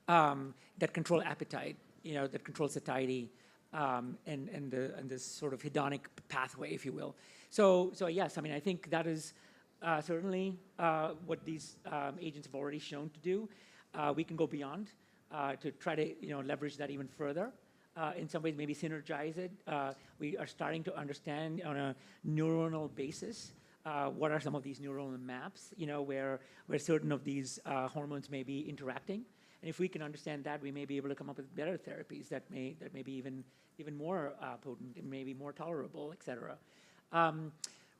that control appetite, that control satiety, and this sort of hedonic pathway, if you will. So yes, I think that is certainly what these agents have already shown to do. We can go beyond to try to leverage that even further. In some ways, maybe synergize it. We are starting to understand on a neuronal basis what are some of these neuronal maps, where certain of these hormones may be interacting. And if we can understand that, we may be able to come up with better therapies that may be even more potent and maybe more tolerable, et cetera.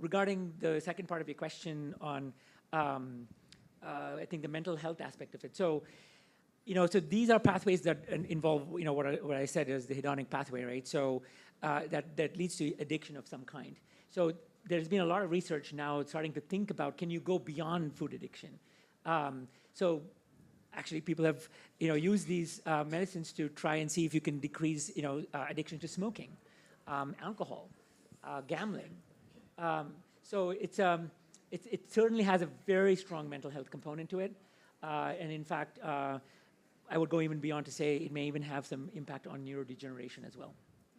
Regarding the second part of your question on, I think, the mental health aspect of it. So these are pathways that involve, what I said is the hedonic pathway, right? So that leads to addiction of some kind. So there's been a lot of research now starting to think about, can you go beyond food addiction? So actually people have, used these medicines to try and see if you can decrease, addiction to smoking, alcohol, gambling. So it certainly has a very strong mental health component to it. And in fact, I would go even beyond to say it may even have some impact on neurodegeneration as well.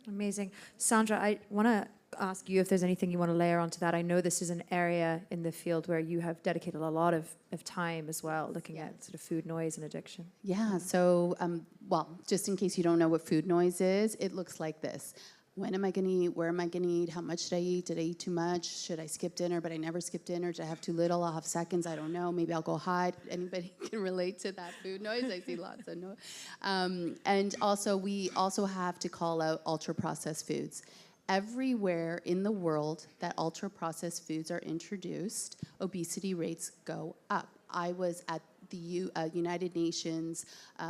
Amazing. Sandra, I want to ask you if there's anything you want to layer onto that. I know this is an area in the field where you have dedicated a lot of time as well, looking at sort of food noise and addiction. Yeah, so, well, just in case you don't know what food noise is, it looks like this. When am I going to eat? Where am I going to eat? How much did I eat? Did I eat too much? Should I skip dinner, but I never skip dinner? Did I have too little? I'll have seconds. I don't know. Maybe I'll go hide. Anybody can relate to that food noise? I see lots of noise. And also, we also have to call out ultra-processed foods. Everywhere in the world that ultra-processed foods are introduced, obesity rates go up. I was at the United Nations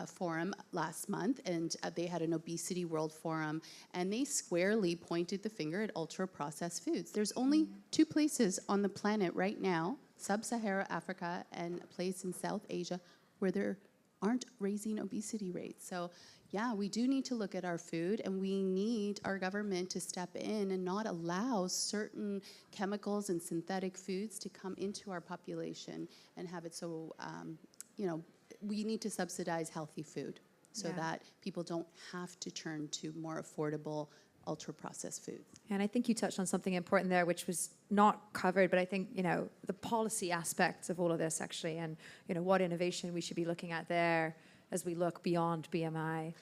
forum last month, and they had an Obesity World Forum, and they squarely pointed the finger at ultra-processed foods. There's only 2 places on the planet right now, Sub-Saharan Africa and a place in South Asia, where there aren't raising obesity rates. So yeah, we do need to look at our food, and we need our government to step in and not allow certain chemicals and synthetic foods to come into our population and have it so, we need to subsidize healthy food so that people don't have to turn to more affordable ultra-processed foods. And I think you touched on something important there, which was not covered, but I think, the policy aspects of all of this actually, and, what innovation we should be looking at there as we look beyond BMI.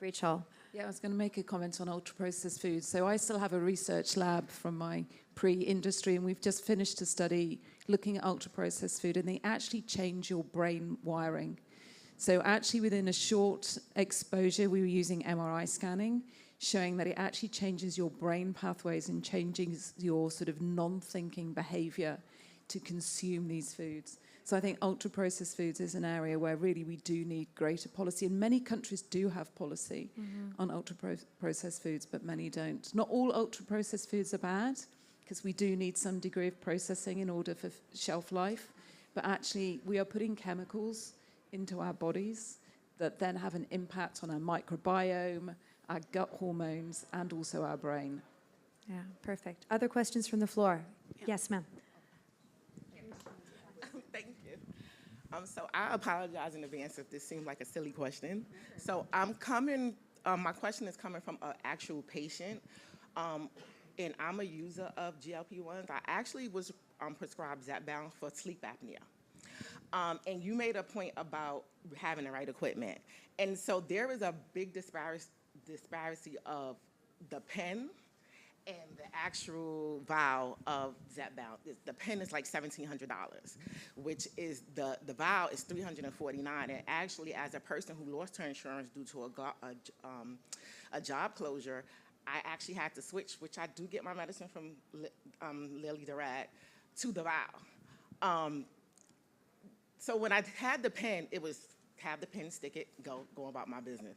Rachel? Yeah, I was going to make a comment on ultra-processed foods. So I still have a research lab from my pre-industry, and we've just finished a study looking at ultra-processed food, and they actually change your brain wiring. So actually within a short exposure, we were using MRI scanning, showing that it actually changes your brain pathways and changes your sort of non-thinking behavior to consume these foods. So I think ultra-processed foods is an area where really we do need greater policy. And many countries do have policy on ultra-processed foods, but many don't. Not all ultra-processed foods are bad, because we do need some degree of processing in order for shelf life. But actually, we are putting chemicals into our bodies that then have an impact on our microbiome, our gut hormones, and also our brain. Yeah, perfect. Other questions from the floor? Yes, ma'am. Thank you. So I apologize in advance if this seems like a silly question. So I'm coming, my question is coming from an actual patient, and I'm a user of GLP-1s. I actually was prescribed Zepbound for sleep apnea. And you made a point about having the right equipment. And so there is a big disparity of the pen and the actual vial of Zepbound. The pen is like $1,700, which is the vial is $349. And actually, as a person who lost her insurance due to a job closure, I actually had to switch, which I do get my medicine from Lilly direct, to the vial. So when I had the pen, it was have the pen, stick it, go about my business.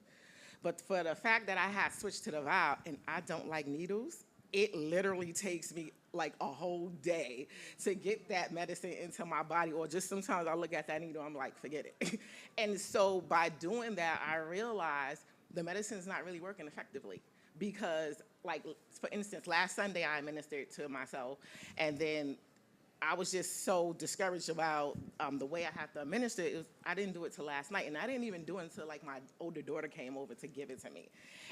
But for the fact that I had switched to the vial and I don't like needles, it literally takes me like a whole day to get that medicine into my body, or just sometimes I look at that needle, I'm like, forget it. And so by doing that, I realized the medicine's not really working effectively. Because, like, for instance, last Sunday I administered to myself, and then I was just so discouraged about the way I have to administer it. I didn't do it till last night, and I didn't even do it until like my older daughter came over to give it to me.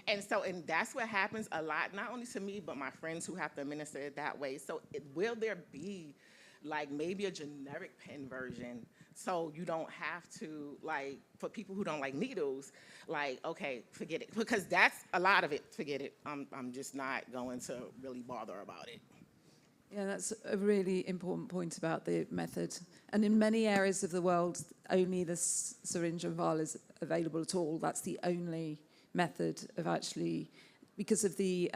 And that's what happens a lot, not only to me, but my friends who have to administer it that way. So will there be like maybe a generic pen version so you don't have to, like, for people who don't like needles, like, okay, forget it. Because that's a lot of it, forget it. I'm just not going to really bother about it. Yeah, that's a really important point about the method. And in many areas of the world, only the syringe and vial is available at all. That's the only method of actually, because of the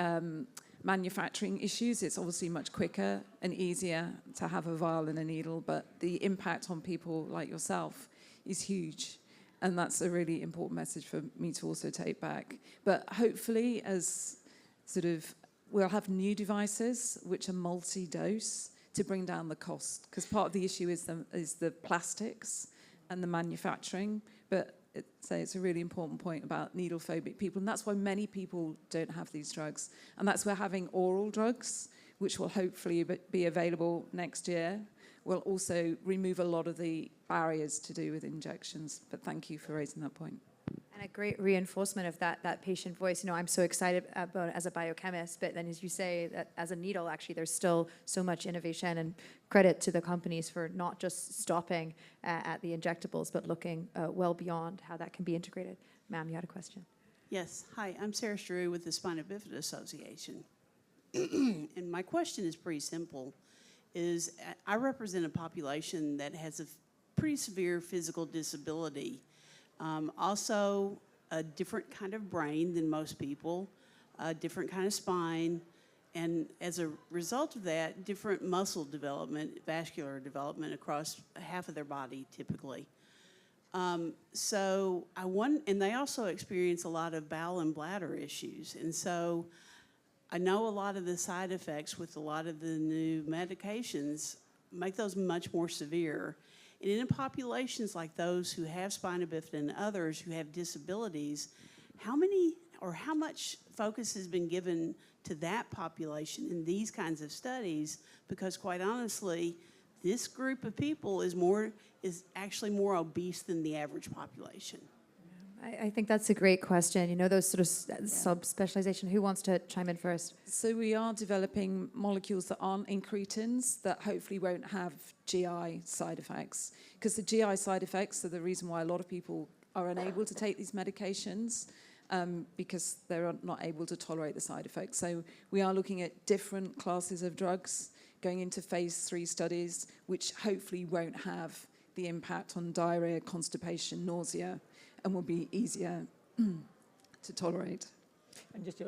manufacturing issues, it's obviously much quicker and easier to have a vial and a needle, but the impact on people like yourself is huge. And that's a really important message for me to also take back. But hopefully, as sort of, we'll have new devices which are multi-dose to bring down the cost, because part of the issue is the plastics and the manufacturing. But it's a really important point about needle-phobic people, and that's why many people don't have these drugs. And that's where having oral drugs, which will hopefully be available next year, will also remove a lot of the barriers to do with injections. But thank you for raising that point. And a great reinforcement of that patient voice. You know, I'm so excited about it as a biochemist, but then as you say, that as a needle, actually, there's still so much innovation, and credit to the companies for not just stopping at the injectables, but looking well beyond how that can be integrated. Ma'am, you had a question. Yes. Hi, I'm Sarah Struy with the Spina Bifida Association. And my question is pretty simple. I represent a population that has a pretty severe physical disability. Also, a different kind of brain than most people, a different kind of spine, and as a result of that, different muscle development, vascular development across half of their body typically. And they also experience a lot of bowel and bladder issues. And so I know a lot of the side effects with a lot of the new medications make those much more severe. And in populations like those who have spina bifida and others who have disabilities, how much focus has been given to that population in these kinds of studies? Because quite honestly, this group of people is actually more obese than the average population. I think that's a great question. You know, those sort of sub-specialization. Who wants to chime in first? So we are developing molecules that aren't incretins that hopefully won't have GI side effects. Because the GI side effects are the reason why a lot of people are unable to take these medications, because they're not able to tolerate the side effects. So we are looking at different classes of drugs going into phase 3 studies, which hopefully won't have the impact on diarrhea, constipation, nausea, and will be easier to tolerate. And just,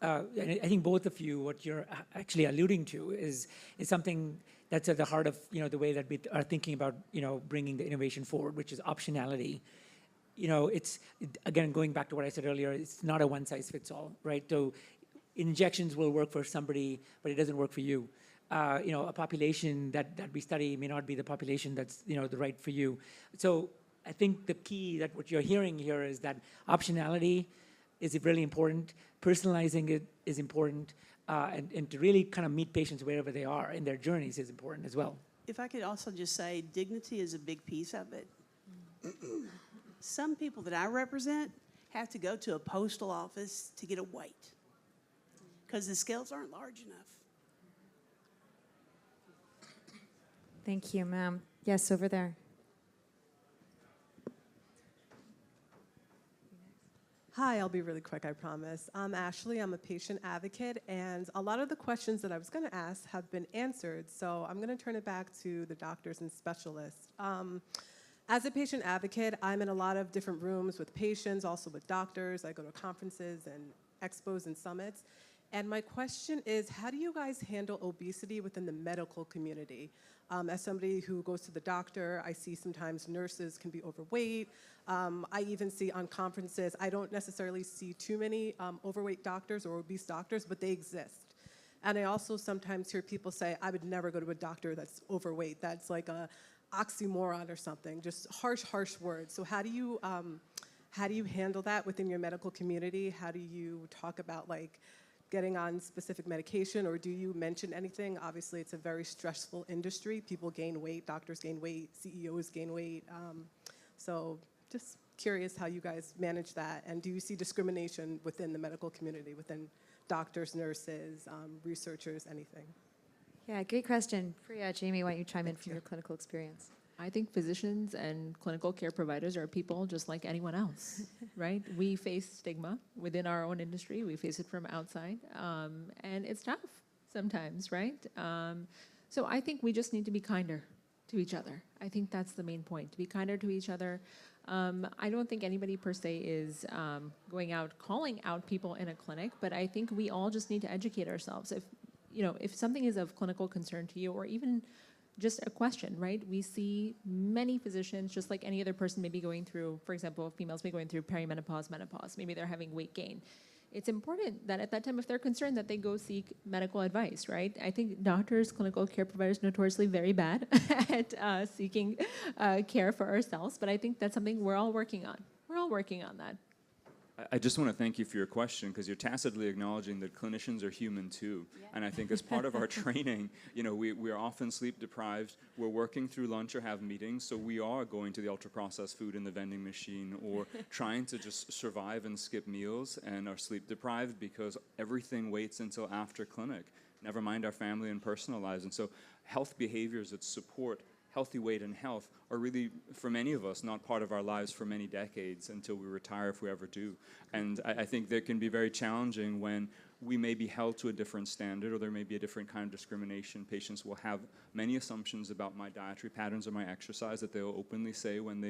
I think both of you, what you're actually alluding to is something that's at the heart of, the way that we are thinking about, bringing the innovation forward, which is optionality. Again, going back to what I said earlier, it's not a one-size-fits-all, right? So injections will work for somebody, but it doesn't work for you. A population that we study may not be the population that's, the right for you. So I think the key that what you're hearing here is that optionality is really important. Personalizing it is important. And to really kind of meet patients wherever they are in their journeys is important as well. If I could also just say, dignity is a big piece of it. Some people that I represent have to go to a postal office to get a weight because the scales aren't large enough. Thank you, ma'am. Yes, over there. Hi, I'll be really quick, I promise. I'm Ashley, I'm a patient advocate, and a lot of the questions that I was gonna ask have been answered, so I'm gonna turn it back to the doctors and specialists. As a patient advocate, I'm in a lot of different rooms with patients, also with doctors. I go to conferences and expos and summits. And my question is, how do you guys handle obesity within the medical community? As somebody who goes to the doctor, I see sometimes nurses can be overweight. I even see on conferences, I don't necessarily see too many overweight doctors or obese doctors, but they exist. And I also sometimes hear people say, I would never go to a doctor that's overweight. That's like a oxymoron or something, just harsh words. So how do you handle that within your medical community? How do you talk about getting on specific medication, or do you mention anything? Obviously, it's a very stressful industry. People gain weight, doctors gain weight, CEOs gain weight. So just curious how you guys manage that, and do you see discrimination within the medical community, within doctors, nurses, researchers, anything? Yeah, great question. Priya, Jaime, why don't you chime in from your clinical experience? I think physicians and clinical care providers are people just like anyone else, right? We face stigma within our own industry. We face it from outside, and it's tough sometimes, right? So I think we just need to be kinder to each other. I think that's the main point, to be kinder to each other. I don't think anybody per se is going out, calling out people in a clinic, but I think we all just need to educate ourselves. If something is of clinical concern to you, or even just a question, right? We see many physicians, just like any other person may be going through, for example, females may be going through perimenopause, menopause, maybe they're having weight gain. It's important that at that time, if they're concerned, that they go seek medical advice, right? I think doctors, clinical care providers, notoriously very bad at seeking care for ourselves, but I think that's something we're all working on. We're all working on that. I just want to thank you for your question, because you're tacitly acknowledging that clinicians are human too. And I think as part of our training, we are often sleep deprived. We're working through lunch or have meetings, so we are going to the ultra-processed food in the vending machine or trying to just survive and skip meals and are sleep deprived because everything waits until after clinic, never mind our family and personal lives. And so health behaviors that support healthy weight and health are really, for many of us, not part of our lives for many decades until we retire, if we ever do. And I think that can be very challenging when we may be held to a different standard, or there may be a different kind of discrimination. Patients will have many assumptions about my dietary patterns or my exercise that they'll openly say when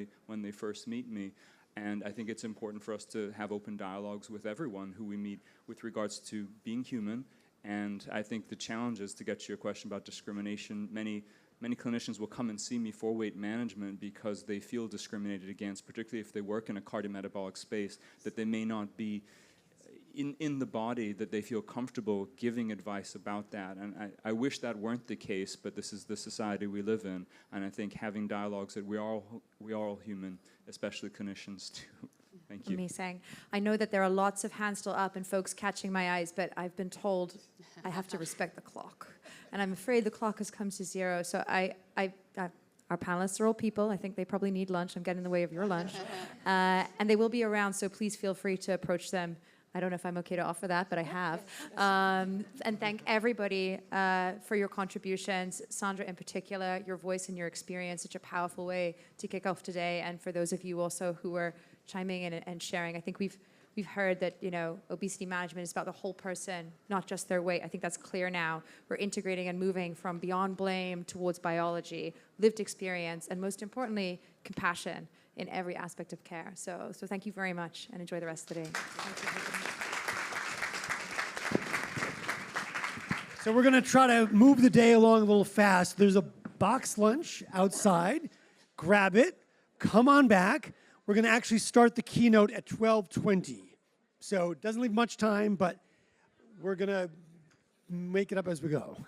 they first meet me. And I think it's important for us to have open dialogues with everyone who we meet with regards to being human. And I think the challenge is, to get to your question about discrimination, many clinicians will come and see me for weight management because they feel discriminated against, particularly if they work in a cardiometabolic space, that they may not be in the body, that they feel comfortable giving advice about that. And I wish that weren't the case, but this is the society we live in. And I think having dialogues that we are all human, especially clinicians too. Thank you. Amazing. I know that there are lots of hands still up and folks catching my eyes, but I've been told I have to respect the clock. And I'm afraid the clock has come to zero. So our panelists are all people. I think they probably need lunch. I'm getting in the way of your lunch. And they will be around, so please feel free to approach them. I don't know if I'm okay to offer that, but I have. And thank everybody for your contributions. Sandra in particular, your voice and your experience, such a powerful way to kick off today. And for those of you also who are chiming in and sharing, I think we've heard that, obesity management is about the whole person, not just their weight. I think that's clear now. We're integrating and moving from beyond blame towards biology, lived experience, and most importantly, compassion in every aspect of care. So thank you very much, and enjoy the rest of the day. So we're going to try to move the day along a little fast. There's a box lunch outside. Grab it. Come on back. We're going to actually start the keynote at 12:20. So it doesn't leave much time, but we're going to make it up as we go.